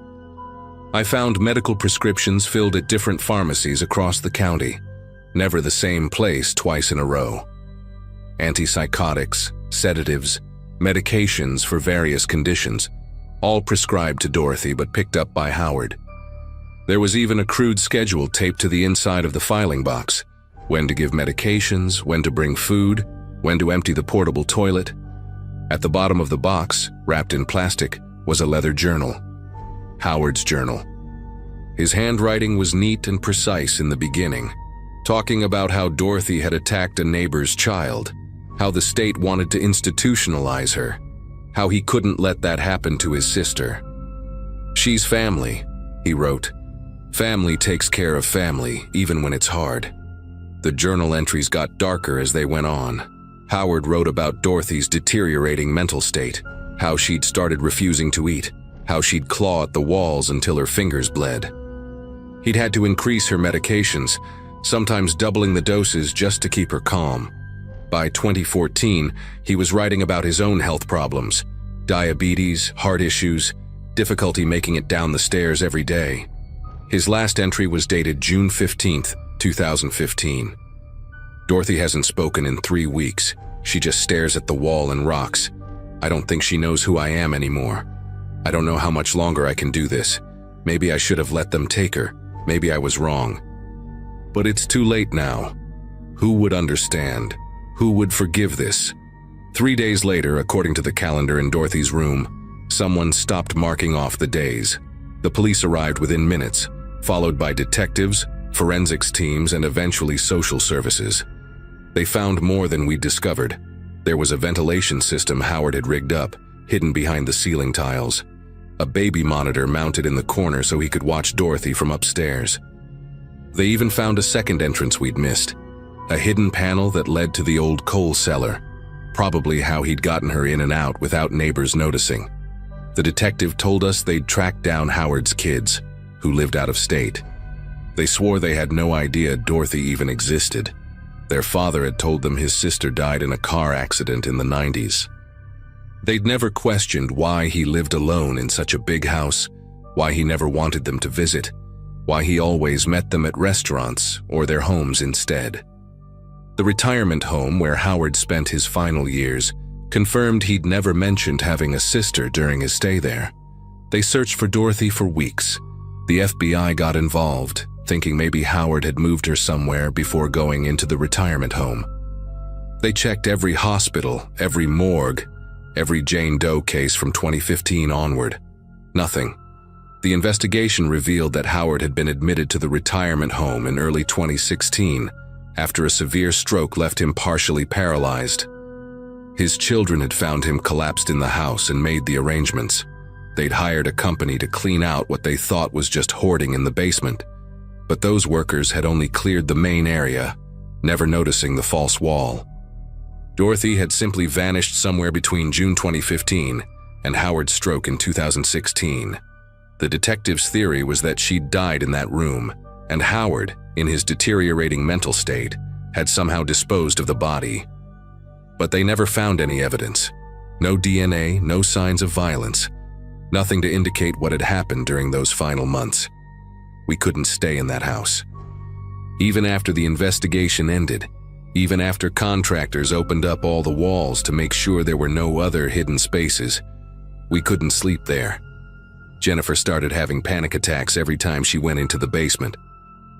I found medical prescriptions filled at different pharmacies across the county, never the same place twice in a row. Antipsychotics, sedatives, medications for various conditions, all prescribed to Dorothy but picked up by Howard. There was even a crude schedule taped to the inside of the filing box: when to give medications, when to bring food, when to empty the portable toilet. At the bottom of the box, wrapped in plastic, was a leather journal. Howard's journal. His handwriting was neat and precise in the beginning, talking about how Dorothy had attacked a neighbor's child, how the state wanted to institutionalize her, how he couldn't let that happen to his sister. "She's family," he wrote. "Family takes care of family, even when it's hard." The journal entries got darker as they went on. Howard wrote about Dorothy's deteriorating mental state, how she'd started refusing to eat, how she'd claw at the walls until her fingers bled. He'd had to increase her medications, sometimes doubling the doses just to keep her calm. By 2014, he was writing about his own health problems: diabetes, heart issues, difficulty making it down the stairs every day. His last entry was dated June 15th, 2015. "Dorothy hasn't spoken in 3 weeks. She just stares at the wall and rocks. I don't think she knows who I am anymore. I don't know how much longer I can do this. Maybe I should have let them take her. Maybe I was wrong. But it's too late now. Who would understand? Who would forgive this?" 3 days later, according to the calendar in Dorothy's room, someone stopped marking off the days. The police arrived within minutes, followed by detectives, forensics teams, and eventually social services. They found more than we'd discovered. There was a ventilation system Howard had rigged up, hidden behind the ceiling tiles. A baby monitor mounted in the corner so he could watch Dorothy from upstairs. They even found a second entrance we'd missed, a hidden panel that led to the old coal cellar, probably how he'd gotten her in and out without neighbors noticing. The detective told us they'd tracked down Howard's kids, who lived out of state. They swore they had no idea Dorothy even existed. Their father had told them his sister died in a car accident in the 90s. They'd never questioned why he lived alone in such a big house, why he never wanted them to visit, why he always met them at restaurants or their homes instead. The retirement home where Howard spent his final years confirmed he'd never mentioned having a sister during his stay there. They searched for Dorothy for weeks. The FBI got involved, thinking maybe Howard had moved her somewhere before going into the retirement home. They checked every hospital, every morgue, every Jane Doe case from 2015 onward. Nothing. The investigation revealed that Howard had been admitted to the retirement home in early 2016 after a severe stroke left him partially paralyzed. His children had found him collapsed in the house and made the arrangements. They'd hired a company to clean out what they thought was just hoarding in the basement. But those workers had only cleared the main area, never noticing the false wall. Dorothy had simply vanished somewhere between June 2015 and Howard's stroke in 2016. The detective's theory was that she'd died in that room, and Howard, in his deteriorating mental state, had somehow disposed of the body. But they never found any evidence. No DNA, no signs of violence. Nothing to indicate what had happened during those final months. We couldn't stay in that house. Even after the investigation ended, even after contractors opened up all the walls to make sure there were no other hidden spaces, we couldn't sleep there. Jennifer started having panic attacks every time she went into the basement.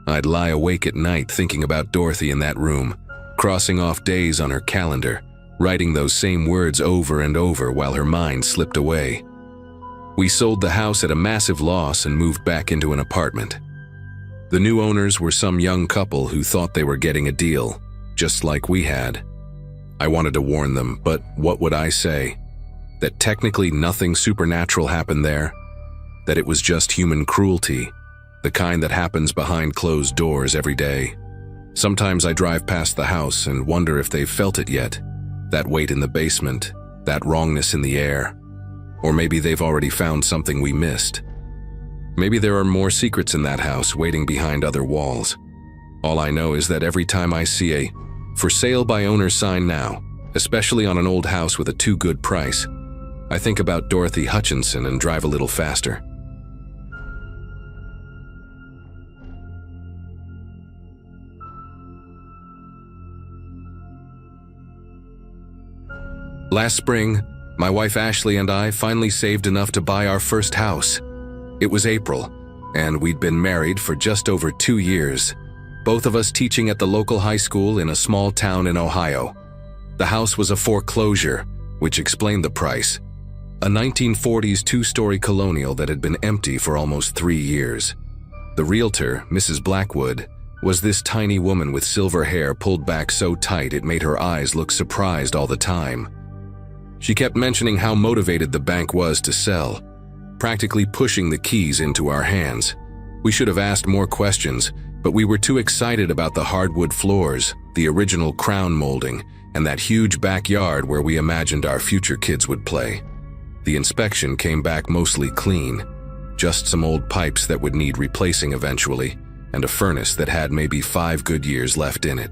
I'd lie awake at night thinking about Dorothy in that room, crossing off days on her calendar, writing those same words over and over while her mind slipped away. We sold the house at a massive loss and moved back into an apartment. The new owners were some young couple who thought they were getting a deal, just like we had. I wanted to warn them, but what would I say? That technically nothing supernatural happened there? That it was just human cruelty, the kind that happens behind closed doors every day. Sometimes I drive past the house and wonder if they've felt it yet, that weight in the basement, that wrongness in the air. Or maybe they've already found something we missed. Maybe there are more secrets in that house waiting behind other walls. All I know is that every time I see a "For sale by owner" sign now, especially on an old house with a too good price, I think about Dorothy Hutchinson and drive a little faster. Last spring, my wife Ashley and I finally saved enough to buy our first house. It was April, and we'd been married for just over 2 years, both of us teaching at the local high school in a small town in Ohio. The house was a foreclosure, which explained the price. A 1940s two-story colonial that had been empty for almost 3 years. The realtor, Mrs. Blackwood, was this tiny woman with silver hair pulled back so tight it made her eyes look surprised all the time. She kept mentioning how motivated the bank was to sell, practically pushing the keys into our hands. We should have asked more questions, but we were too excited about the hardwood floors, the original crown molding, and that huge backyard where we imagined our future kids would play. The inspection came back mostly clean, just some old pipes that would need replacing eventually, and a furnace that had maybe 5 good years left in it.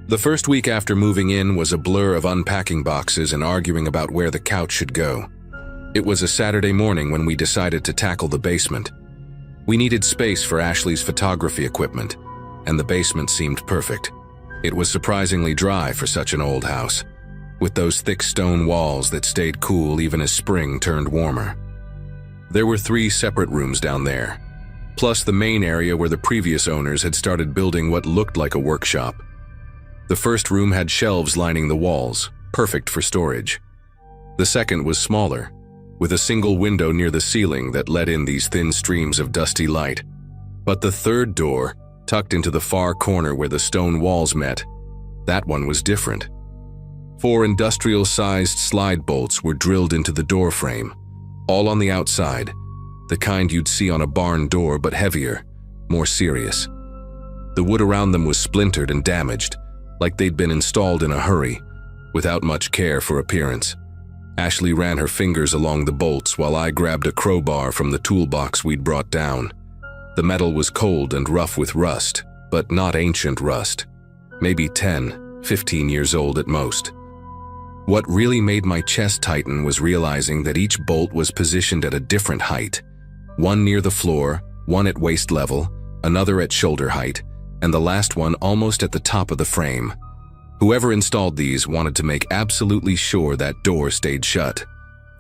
The first week after moving in was a blur of unpacking boxes and arguing about where the couch should go. It was a Saturday morning when we decided to tackle the basement. We needed space for Ashley's photography equipment, and the basement seemed perfect. It was surprisingly dry for such an old house, with those thick stone walls that stayed cool even as spring turned warmer. There were 3 separate rooms down there, plus the main area where the previous owners had started building what looked like a workshop. The first room had shelves lining the walls, perfect for storage. The second was smaller, with a single window near the ceiling that let in these thin streams of dusty light. But the third door, tucked into the far corner where the stone walls met, that one was different. 4 industrial-sized slide bolts were drilled into the door frame, all on the outside, the kind you'd see on a barn door but heavier, more serious. The wood around them was splintered and damaged, like they'd been installed in a hurry, without much care for appearance. Ashley ran her fingers along the bolts while I grabbed a crowbar from the toolbox we'd brought down. The metal was cold and rough with rust, but not ancient rust. Maybe 10, 15 years old at most. What really made my chest tighten was realizing that each bolt was positioned at a different height. One near the floor, one at waist level, another at shoulder height, and the last one almost at the top of the frame. Whoever installed these wanted to make absolutely sure that door stayed shut.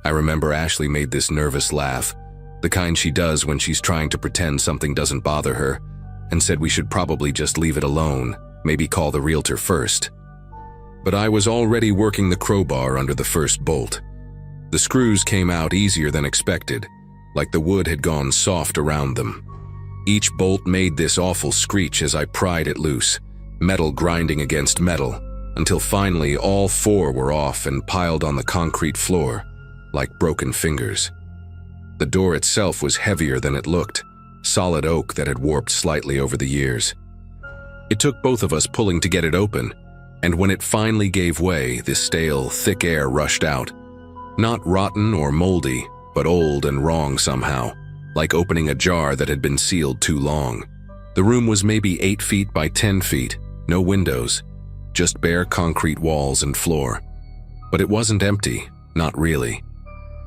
I remember Ashley made this nervous laugh, the kind she does when she's trying to pretend something doesn't bother her, and said we should probably just leave it alone, maybe call the realtor first. But I was already working the crowbar under the first bolt. The screws came out easier than expected, like the wood had gone soft around them. Each bolt made this awful screech as I pried it loose, metal grinding against metal, until finally all 4 were off and piled on the concrete floor, like broken fingers. The door itself was heavier than it looked, solid oak that had warped slightly over the years. It took both of us pulling to get it open, and when it finally gave way, this stale, thick air rushed out. Not rotten or moldy, but old and wrong somehow, like opening a jar that had been sealed too long. The room was maybe 8 feet by 10 feet, no windows, just bare concrete walls and floor. But it wasn't empty, not really.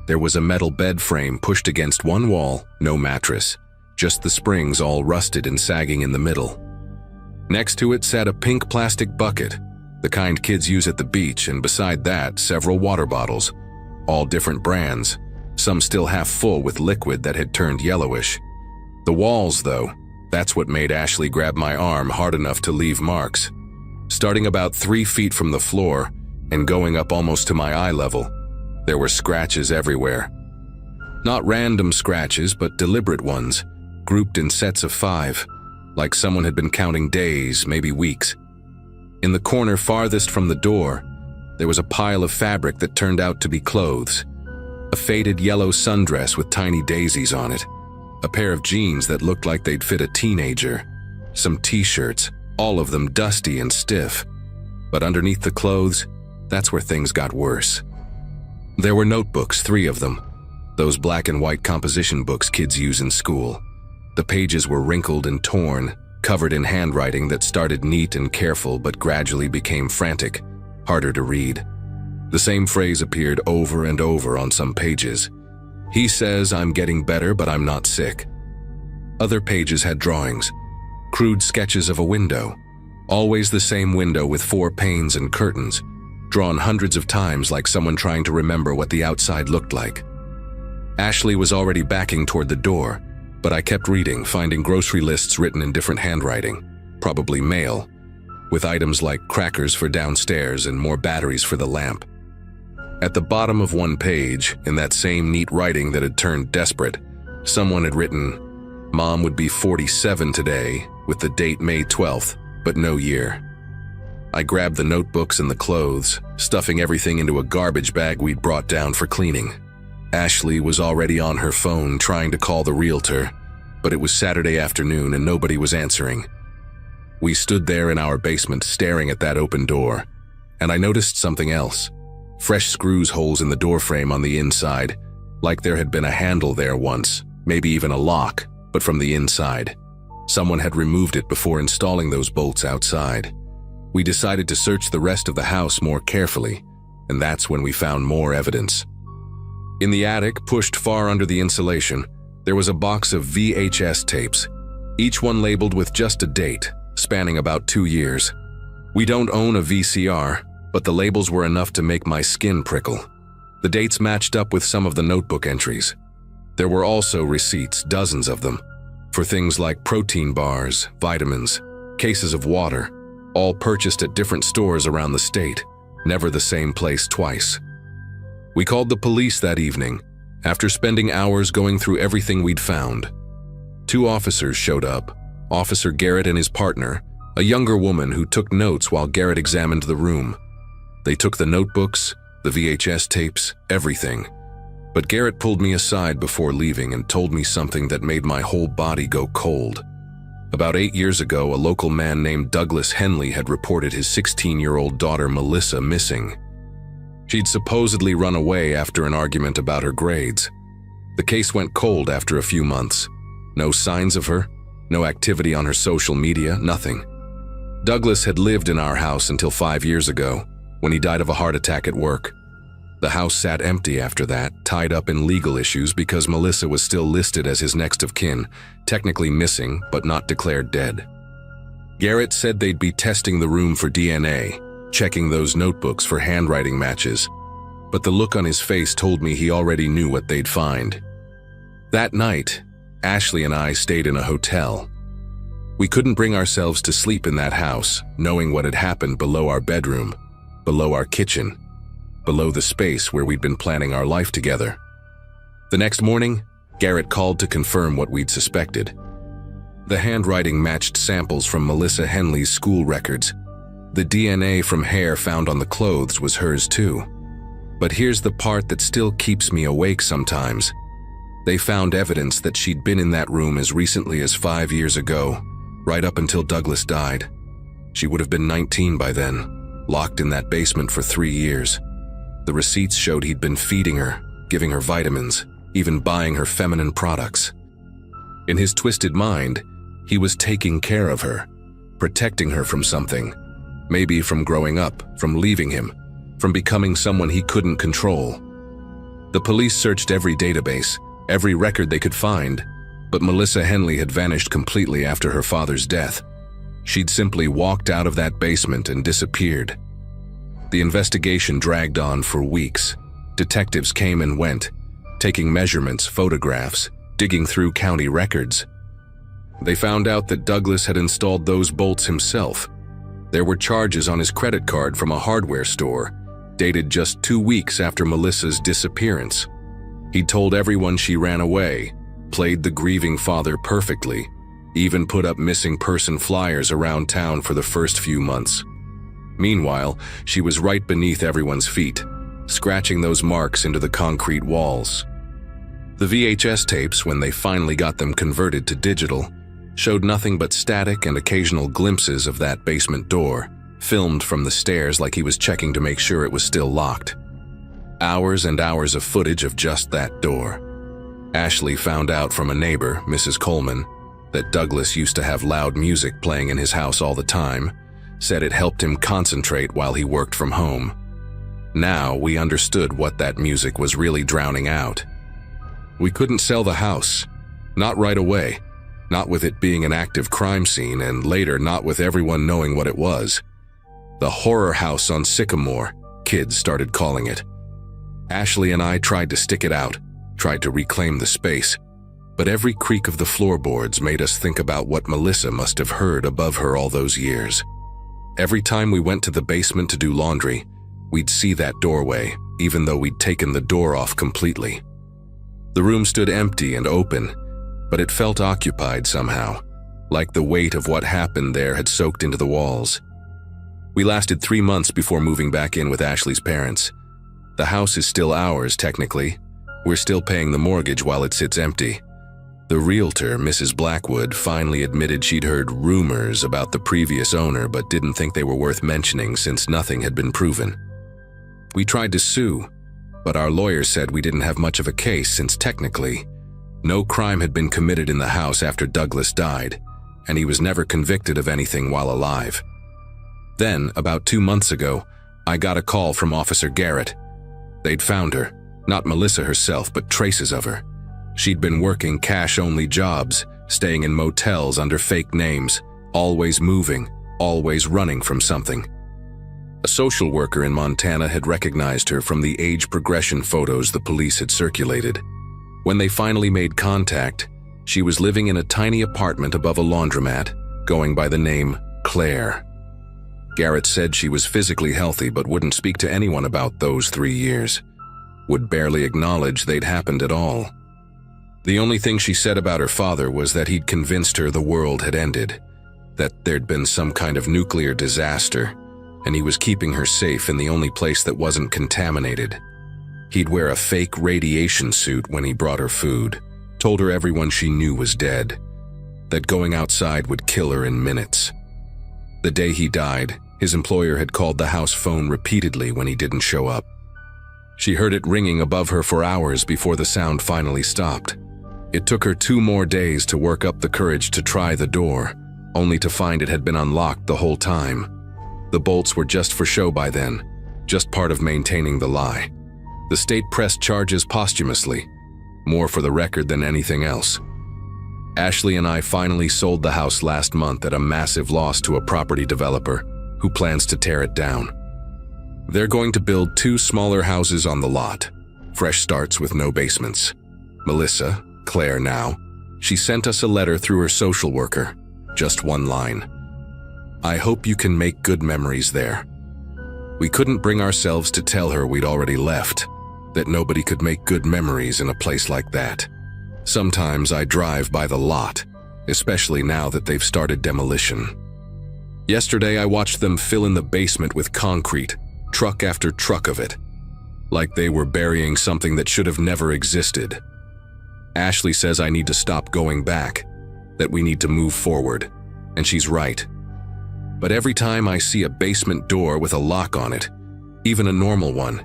There was a metal bed frame pushed against one wall, no mattress, just the springs all rusted and sagging in the middle. Next to it sat a pink plastic bucket, the kind kids use at the beach, and beside that, several water bottles, all different brands, some still half full with liquid that had turned yellowish. The walls, though, that's what made Ashley grab my arm hard enough to leave marks. Starting about 3 feet from the floor and going up almost to my eye level, there were scratches everywhere. Not random scratches, but deliberate ones, grouped in sets of 5, like someone had been counting days, maybe weeks. In the corner farthest from the door, there was a pile of fabric that turned out to be clothes. A faded yellow sundress with tiny daisies on it, a pair of jeans that looked like they'd fit a teenager, some t-shirts, all of them dusty and stiff. But underneath the clothes, that's where things got worse. There were notebooks, 3 of them, those black and white composition books kids use in school. The pages were wrinkled and torn, covered in handwriting that started neat and careful but gradually became frantic, harder to read. The same phrase appeared over and over on some pages. He says I'm getting better, but I'm not sick. Other pages had drawings, crude sketches of a window, always the same window with 4 panes and curtains, drawn hundreds of times like someone trying to remember what the outside looked like. Ashley was already backing toward the door, but I kept reading, finding grocery lists written in different handwriting, probably mail, with items like crackers for downstairs and more batteries for the lamp. At the bottom of one page, in that same neat writing that had turned desperate, someone had written, "Mom would be 47 today," with the date May 12th, but no year. I grabbed the notebooks and the clothes, stuffing everything into a garbage bag we'd brought down for cleaning. Ashley was already on her phone trying to call the realtor, but it was Saturday afternoon and nobody was answering. We stood there in our basement staring at that open door, and I noticed something else. Fresh screws holes in the doorframe on the inside, like there had been a handle there once, maybe even a lock, but from the inside. Someone had removed it before installing those bolts outside. We decided to search the rest of the house more carefully, and that's when we found more evidence. In the attic, pushed far under the insulation, there was a box of VHS tapes, each one labeled with just a date, spanning about 2 years. We don't own a VCR, but the labels were enough to make my skin prickle. The dates matched up with some of the notebook entries. There were also receipts, dozens of them, for things like protein bars, vitamins, cases of water, all purchased at different stores around the state, never the same place twice. We called the police that evening, after spending hours going through everything we'd found. 2 officers showed up, Officer Garrett and his partner, a younger woman who took notes while Garrett examined the room. They took the notebooks, the VHS tapes, everything. But Garrett pulled me aside before leaving and told me something that made my whole body go cold. About 8 years ago, a local man named Douglas Henley had reported his 16-year-old daughter Melissa missing. She'd supposedly run away after an argument about her grades. The case went cold after a few months. No signs of her, no activity on her social media, nothing. Douglas had lived in our house until 5 years ago, when he died of a heart attack at work. The house sat empty after that, tied up in legal issues because Melissa was still listed as his next of kin, technically missing but not declared dead. Garrett said they'd be testing the room for DNA, checking those notebooks for handwriting matches, but the look on his face told me he already knew what they'd find. That night, Ashley and I stayed in a hotel. We couldn't bring ourselves to sleep in that house, knowing what had happened below our bedroom, below our kitchen, below the space where we'd been planning our life together. The next morning, Garrett called to confirm what we'd suspected. The handwriting matched samples from Melissa Henley's school records. The DNA from hair found on the clothes was hers too. But here's the part that still keeps me awake sometimes. They found evidence that she'd been in that room as recently as 5 years ago, right up until Douglas died. She would have been 19 by then, locked in that basement for 3 years. The receipts showed he'd been feeding her, giving her vitamins, even buying her feminine products. In his twisted mind, he was taking care of her, protecting her from something. Maybe from growing up, from leaving him, from becoming someone he couldn't control. The police searched every database, every record they could find, but Melissa Henley had vanished completely after her father's death. She'd simply walked out of that basement and disappeared. The investigation dragged on for weeks. Detectives came and went, taking measurements, photographs, digging through county records. They found out that Douglas had installed those bolts himself. There were charges on his credit card from a hardware store, dated just 2 weeks after Melissa's disappearance. He'd told everyone she ran away, played the grieving father perfectly, even put up missing person flyers around town for the first few months. Meanwhile, she was right beneath everyone's feet, scratching those marks into the concrete walls. The VHS tapes, when they finally got them converted to digital, showed nothing but static and occasional glimpses of that basement door, filmed from the stairs like he was checking to make sure it was still locked. Hours and hours of footage of just that door. Ashley found out from a neighbor, Mrs. Coleman, that Douglas used to have loud music playing in his house all the time, said it helped him concentrate while he worked from home. Now we understood what that music was really drowning out. We couldn't sell the house, not right away, not with it being an active crime scene, and later not with everyone knowing what it was. The horror house on Sycamore, kids started calling it. Ashley and I tried to stick it out, tried to reclaim the space, but every creak of the floorboards made us think about what Melissa must have heard above her all those years. Every time we went to the basement to do laundry, We'd see that doorway, even though we'd taken the door off completely. The room stood empty and open, but it felt occupied somehow, like the weight of what happened there had soaked into the walls. We lasted 3 months before moving back in with Ashley's parents. The house is still ours, technically. We're still paying the mortgage while it sits empty. The realtor, Mrs. Blackwood, finally admitted she'd heard rumors about the previous owner but didn't think they were worth mentioning since nothing had been proven. We tried to sue, but our lawyer said we didn't have much of a case since technically, no crime had been committed in the house after Douglas died, and he was never convicted of anything while alive. Then, about 2 months ago, I got a call from Officer Garrett. They'd found her, not Melissa herself, but traces of her. She'd been working cash-only jobs, staying in motels under fake names, always moving, always running from something. A social worker in Montana had recognized her from the age progression photos the police had circulated. When they finally made contact, she was living in a tiny apartment above a laundromat, going by the name Claire. Garrett said she was physically healthy but wouldn't speak to anyone about those 3 years. Would barely acknowledge they'd happened at all. The only thing she said about her father was that he'd convinced her the world had ended, that there'd been some kind of nuclear disaster, and he was keeping her safe in the only place that wasn't contaminated. He'd wear a fake radiation suit when he brought her food, told her everyone she knew was dead, that going outside would kill her in minutes. The day he died, his employer had called the house phone repeatedly when he didn't show up. She heard it ringing above her for hours before the sound finally stopped. It took her 2 more days to work up the courage to try the door, only to find it had been unlocked the whole time. The bolts were just for show by then, just part of maintaining the lie. The state pressed charges posthumously, more for the record than anything else. Ashley and I finally sold the house last month at a massive loss to a property developer who plans to tear it down. They're going to build 2 smaller houses on the lot, fresh starts with no basements. Melissa, Claire now, she sent us a letter through her social worker, just 1 line. I hope you can make good memories there. We couldn't bring ourselves to tell her we'd already left, that nobody could make good memories in a place like that. Sometimes I drive by the lot, especially now that they've started demolition. Yesterday I watched them fill in the basement with concrete, truck after truck of it, like they were burying something that should have never existed. Ashley says I need to stop going back, that we need to move forward, and she's right. But every time I see a basement door with a lock on it, even a normal one,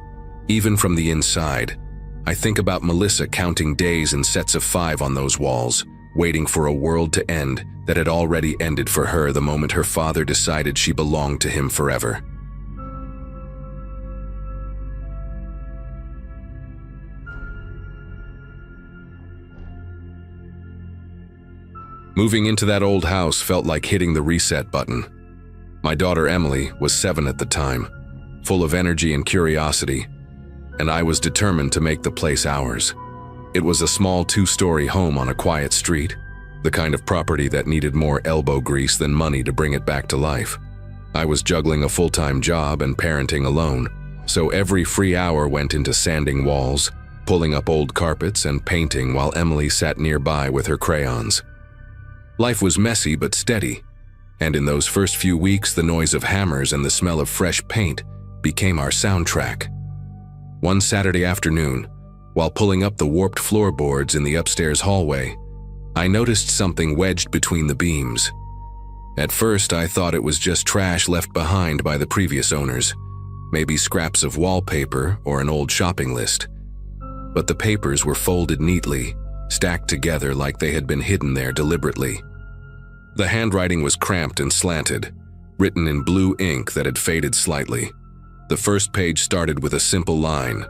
even from the inside, I think about Melissa counting days in sets of 5 on those walls, waiting for a world to end that had already ended for her the moment her father decided she belonged to him forever. Moving into that old house felt like hitting the reset button. My daughter Emily was 7 at the time, full of energy and curiosity, and I was determined to make the place ours. It was a small 2-story home on a quiet street, the kind of property that needed more elbow grease than money to bring it back to life. I was juggling a full-time job and parenting alone, so every free hour went into sanding walls, pulling up old carpets, and painting while Emily sat nearby with her crayons. Life was messy but steady, and in those first few weeks the noise of hammers and the smell of fresh paint became our soundtrack. One Saturday afternoon, while pulling up the warped floorboards in the upstairs hallway, I noticed something wedged between the beams. At first, I thought it was just trash left behind by the previous owners, maybe scraps of wallpaper or an old shopping list. But the papers were folded neatly, stacked together like they had been hidden there deliberately. The handwriting was cramped and slanted, written in blue ink that had faded slightly. The first page started with a simple line: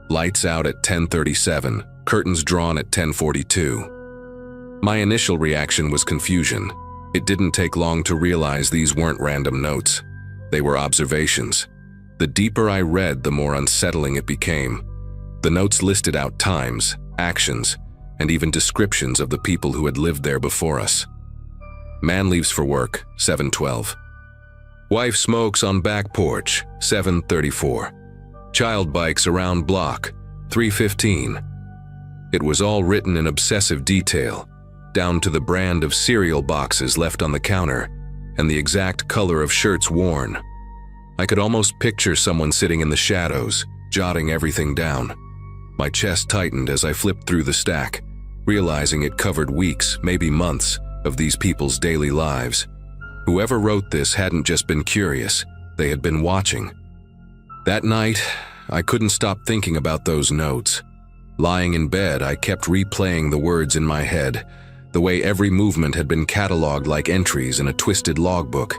"Lights out at 10:37, curtains drawn at 10:42. My initial reaction was confusion. It didn't take long to realize these weren't random notes. They were observations. The deeper I read, the more unsettling it became. The notes listed out times, actions, and even descriptions of the people who had lived there before us. Man leaves for work, 7:12. Wife smokes on back porch, 7:34. Child bikes around block, 3:15. It was all written in obsessive detail, down to the brand of cereal boxes left on the counter and the exact color of shirts worn. I could almost picture someone sitting in the shadows, jotting everything down. My chest tightened as I flipped through the stack, realizing it covered weeks, maybe months, of these people's daily lives. Whoever wrote this hadn't just been curious, they had been watching. That night, I couldn't stop thinking about those notes. Lying in bed, I kept replaying the words in my head, the way every movement had been cataloged like entries in a twisted logbook.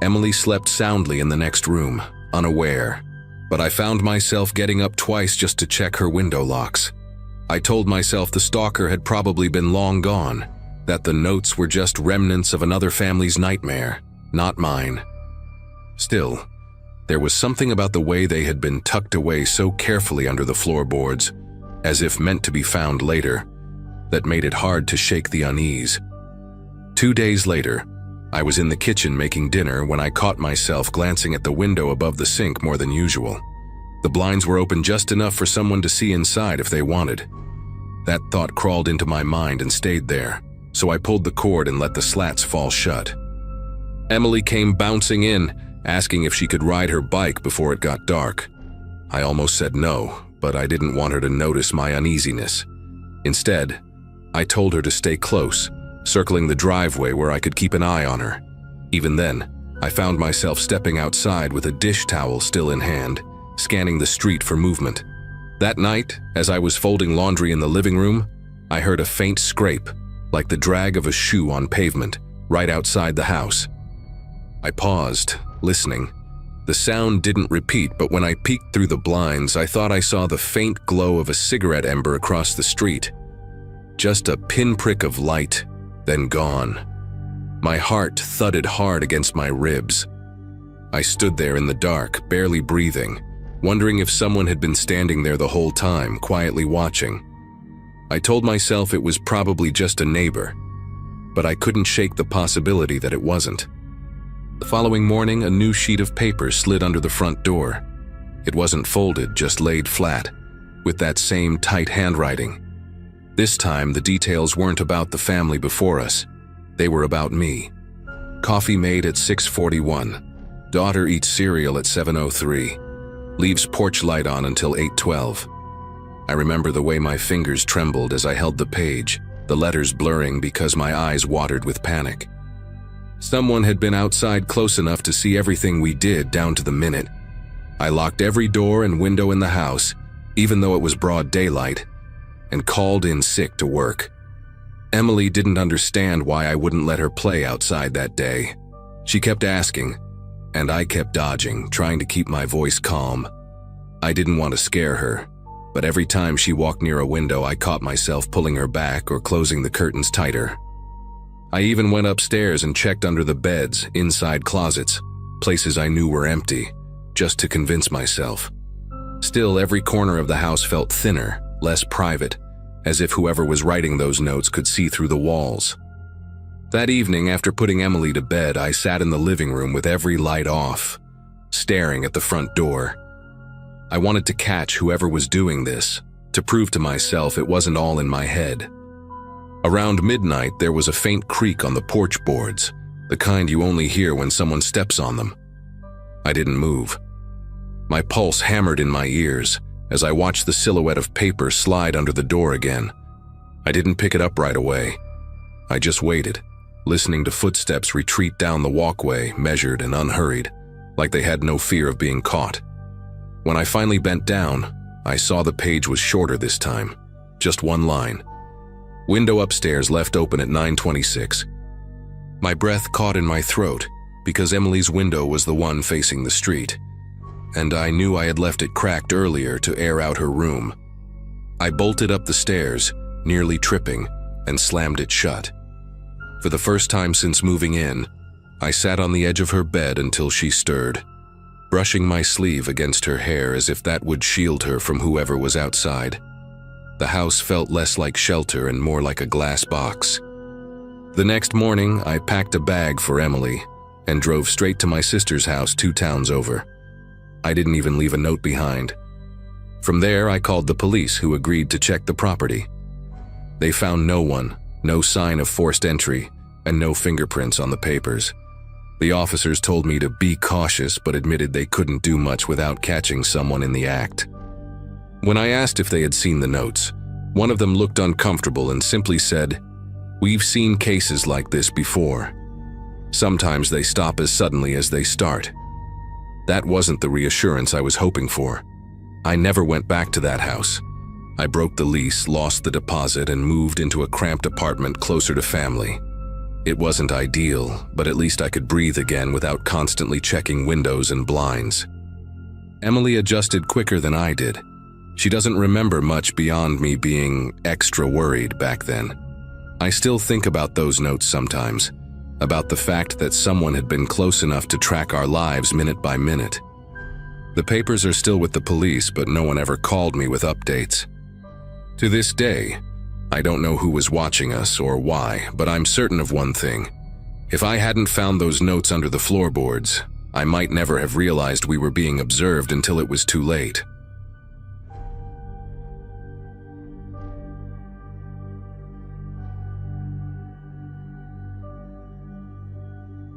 Emily slept soundly in the next room, unaware, but I found myself getting up twice just to check her window locks. I told myself the stalker had probably been long gone, that the notes were just remnants of another family's nightmare, not mine. Still, there was something about the way they had been tucked away so carefully under the floorboards, as if meant to be found later, that made it hard to shake the unease. 2 days later, I was in the kitchen making dinner when I caught myself glancing at the window above the sink more than usual. The blinds were open just enough for someone to see inside if they wanted. That thought crawled into my mind and stayed there, so I pulled the cord and let the slats fall shut. Emily came bouncing in, asking if she could ride her bike before it got dark. I almost said no, but I didn't want her to notice my uneasiness. Instead, I told her to stay close, circling the driveway where I could keep an eye on her. Even then, I found myself stepping outside with a dish towel still in hand, scanning the street for movement. That night, as I was folding laundry in the living room, I heard a faint scrape, like the drag of a shoe on pavement, right outside the house. I paused, listening. The sound didn't repeat, but when I peeked through the blinds, I thought I saw the faint glow of a cigarette ember across the street. Just a pinprick of light, then gone. My heart thudded hard against my ribs. I stood there in the dark, barely breathing, wondering if someone had been standing there the whole time, quietly watching. I told myself it was probably just a neighbor, but I couldn't shake the possibility that it wasn't. The following morning, a new sheet of paper slid under the front door. It wasn't folded, just laid flat, with that same tight handwriting. This time, the details weren't about the family before us. They were about me. Coffee made at 6:41. Daughter eats cereal at 7:03. Leaves porch light on until 8:12. I remember the way my fingers trembled as I held the page, the letters blurring because my eyes watered with panic. Someone had been outside close enough to see everything we did down to the minute. I locked every door and window in the house, even though it was broad daylight, and called in sick to work. Emily didn't understand why I wouldn't let her play outside that day. She kept asking, and I kept dodging, trying to keep my voice calm. I didn't want to scare her, but every time she walked near a window, I caught myself pulling her back or closing the curtains tighter. I even went upstairs and checked under the beds, inside closets, places I knew were empty, just to convince myself. Still, every corner of the house felt thinner, less private, as if whoever was writing those notes could see through the walls. That evening, after putting Emily to bed, I sat in the living room with every light off, staring at the front door. I wanted to catch whoever was doing this, to prove to myself it wasn't all in my head. Around midnight, there was a faint creak on the porch boards, the kind you only hear when someone steps on them. I didn't move. My pulse hammered in my ears as I watched the silhouette of paper slide under the door again. I didn't pick it up right away. I just waited, listening to footsteps retreat down the walkway, measured and unhurried, like they had no fear of being caught. When I finally bent down, I saw the page was shorter this time, just one line. Window upstairs left open at 9:26. My breath caught in my throat because Emily's window was the one facing the street, and I knew I had left it cracked earlier to air out her room. I bolted up the stairs, nearly tripping, and slammed it shut. For the first time since moving in, I sat on the edge of her bed until she stirred, brushing my sleeve against her hair as if that would shield her from whoever was outside. The house felt less like shelter and more like a glass box. The next morning, I packed a bag for Emily, and drove straight to my sister's house 2 towns over. I didn't even leave a note behind. From there, I called the police, who agreed to check the property. They found no one, no sign of forced entry, and no fingerprints on the papers. The officers told me to be cautious, but admitted they couldn't do much without catching someone in the act. When I asked if they had seen the notes, one of them looked uncomfortable and simply said, "We've seen cases like this before. Sometimes they stop as suddenly as they start." That wasn't the reassurance I was hoping for. I never went back to that house. I broke the lease, lost the deposit, and moved into a cramped apartment closer to family. It wasn't ideal, but at least I could breathe again without constantly checking windows and blinds. Emily adjusted quicker than I did. She doesn't remember much beyond me being extra worried back then. I still think about those notes sometimes, about the fact that someone had been close enough to track our lives minute by minute. The papers are still with the police, but no one ever called me with updates. To this day, I don't know who was watching us or why, but I'm certain of one thing. If I hadn't found those notes under the floorboards, I might never have realized we were being observed until it was too late.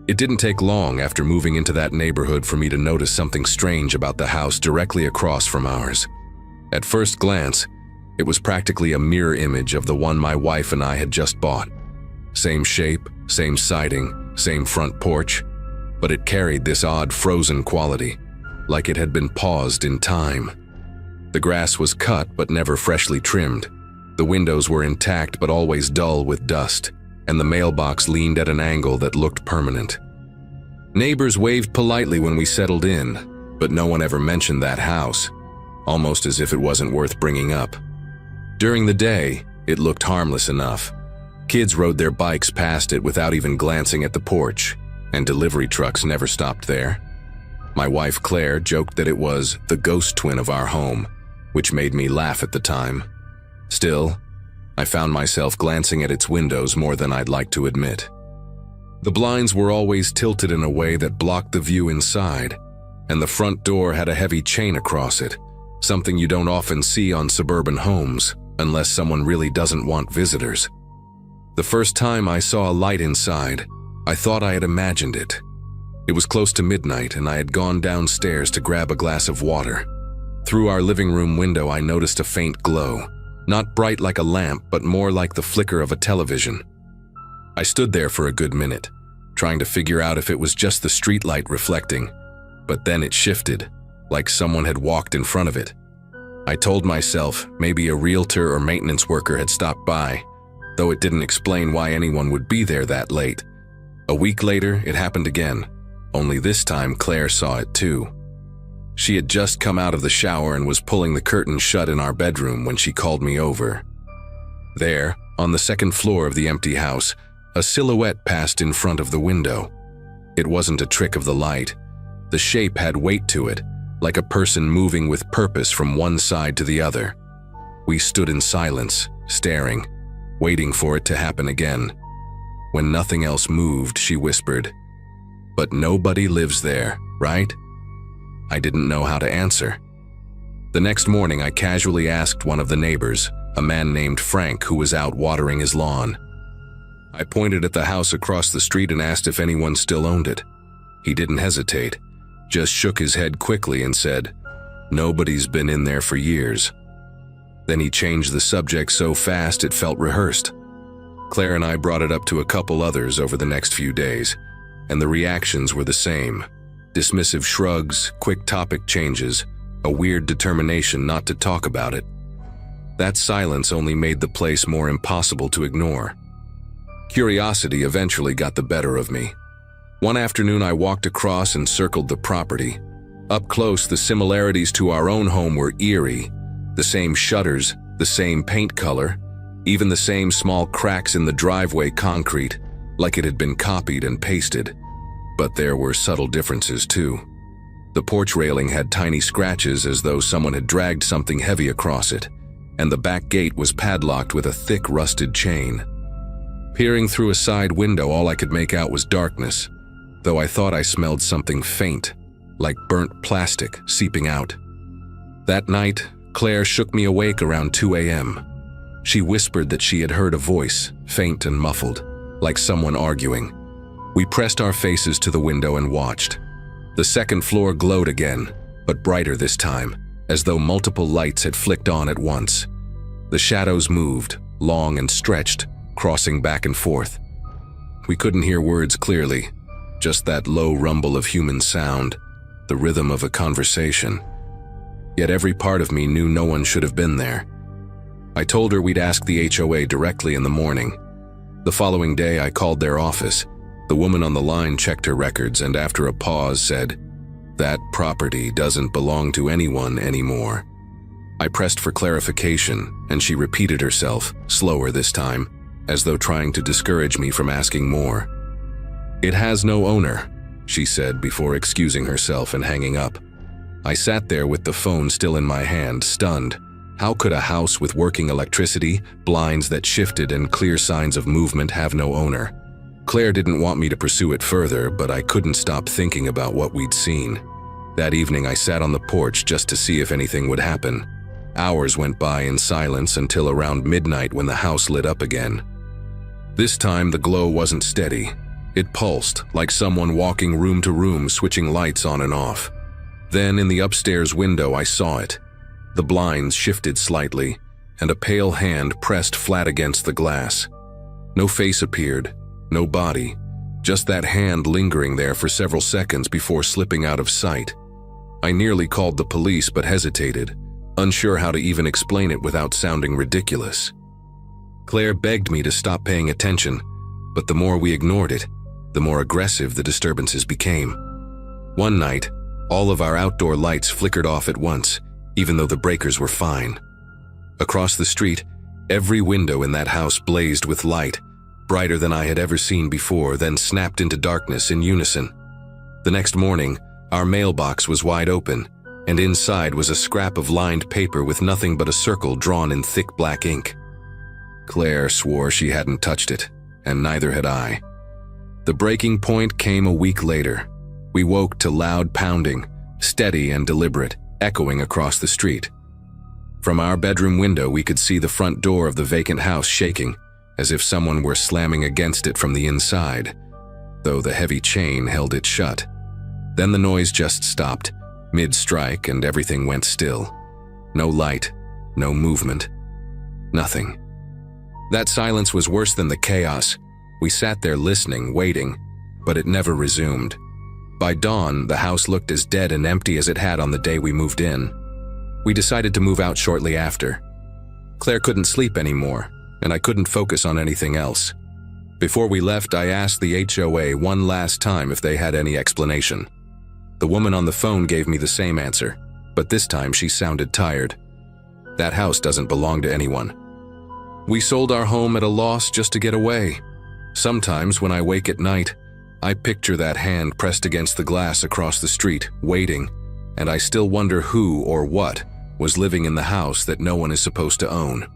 It didn't take long after moving into that neighborhood for me to notice something strange about the house directly across from ours. At first glance, it was practically a mirror image of the one my wife and I had just bought. Same shape, same siding, same front porch, but it carried this odd frozen quality, like it had been paused in time. The grass was cut but never freshly trimmed. The windows were intact but always dull with dust, and the mailbox leaned at an angle that looked permanent. Neighbors waved politely when we settled in, but no one ever mentioned that house, almost as if it wasn't worth bringing up. During the day, it looked harmless enough. Kids rode their bikes past it without even glancing at the porch, and delivery trucks never stopped there. My wife Claire joked that it was the ghost twin of our home, which made me laugh at the time. Still, I found myself glancing at its windows more than I'd like to admit. The blinds were always tilted in a way that blocked the view inside, and the front door had a heavy chain across it, something you don't often see on suburban homes, unless someone really doesn't want visitors. The first time I saw a light inside, I thought I had imagined it. It was close to midnight, and I had gone downstairs to grab a glass of water. Through our living room window, I noticed a faint glow. Not bright like a lamp, but more like the flicker of a television. I stood there for a good minute, trying to figure out if it was just the streetlight reflecting, but then it shifted, like someone had walked in front of it. I told myself maybe a realtor or maintenance worker had stopped by, though it didn't explain why anyone would be there that late. A week later, it happened again, only this time Claire saw it too. She had just come out of the shower and was pulling the curtain shut in our bedroom when she called me over. There, on the second floor of the empty house, a silhouette passed in front of the window. It wasn't a trick of the light. The shape had weight to it, like a person moving with purpose from one side to the other. We stood in silence, staring, waiting for it to happen again. When nothing else moved, she whispered, "But nobody lives there, right?" I didn't know how to answer. The next morning, I casually asked one of the neighbors, a man named Frank who was out watering his lawn. I pointed at the house across the street and asked if anyone still owned it. He didn't hesitate, just shook his head quickly and said, "Nobody's been in there for years." Then he changed the subject so fast it felt rehearsed. Claire and I brought it up to a couple others over the next few days, and the reactions were the same. Dismissive shrugs, quick topic changes, a weird determination not to talk about it. That silence only made the place more impossible to ignore. Curiosity eventually got the better of me. One afternoon I walked across and circled the property. Up close, the similarities to our own home were eerie. The same shutters, the same paint color, even the same small cracks in the driveway concrete, like it had been copied and pasted. But there were subtle differences too. The porch railing had tiny scratches as though someone had dragged something heavy across it, and the back gate was padlocked with a thick rusted chain. Peering through a side window, all I could make out was darkness. though I thought I smelled something faint, like burnt plastic seeping out. That night, Claire shook me awake around 2 a.m. She whispered that she had heard a voice, faint and muffled, like someone arguing. We pressed our faces to the window and watched. The second floor glowed again, but brighter this time, as though multiple lights had flicked on at once. The shadows moved, long and stretched, crossing back and forth. We couldn't hear words clearly, just that low rumble of human sound, the rhythm of a conversation. Yet every part of me knew no one should have been there. I told her we'd ask the HOA directly in the morning. The following day, I called their office. The woman on the line checked her records and after a pause said, "That property doesn't belong to anyone anymore." I pressed for clarification, and she repeated herself, slower this time, as though trying to discourage me from asking more. "It has no owner," she said before excusing herself and hanging up. I sat there with the phone still in my hand, stunned. How could a house with working electricity, blinds that shifted, and clear signs of movement have no owner? Claire didn't want me to pursue it further, but I couldn't stop thinking about what we'd seen. That evening I sat on the porch just to see if anything would happen. Hours went by in silence until around midnight when the house lit up again. This time the glow wasn't steady. It pulsed, like someone walking room to room, switching lights on and off. Then in the upstairs window I saw it. The blinds shifted slightly, and a pale hand pressed flat against the glass. No face appeared, no body, just that hand lingering there for several seconds before slipping out of sight. I nearly called the police but hesitated, unsure how to even explain it without sounding ridiculous. Claire begged me to stop paying attention, but the more we ignored it, the more aggressive the disturbances became. One night, all of our outdoor lights flickered off at once, even though the breakers were fine. Across the street, every window in that house blazed with light, brighter than I had ever seen before, then snapped into darkness in unison. The next morning, our mailbox was wide open, and inside was a scrap of lined paper with nothing but a circle drawn in thick black ink. Claire swore she hadn't touched it, and neither had I. The breaking point came a week later. We woke to loud pounding, steady and deliberate, echoing across the street. From our bedroom window, we could see the front door of the vacant house shaking, as if someone were slamming against it from the inside, though the heavy chain held it shut. Then the noise just stopped, mid-strike, and everything went still. No light, no movement, nothing. That silence was worse than the chaos. We sat there listening, waiting, but it never resumed. By dawn, the house looked as dead and empty as it had on the day we moved in. We decided to move out shortly after. Claire couldn't sleep anymore, and I couldn't focus on anything else. Before we left, I asked the HOA one last time if they had any explanation. The woman on the phone gave me the same answer, but this time she sounded tired. That house doesn't belong to anyone. We sold our home at a loss just to get away. Sometimes when I wake at night, I picture that hand pressed against the glass across the street, waiting, and I still wonder who or what was living in the house that no one is supposed to own.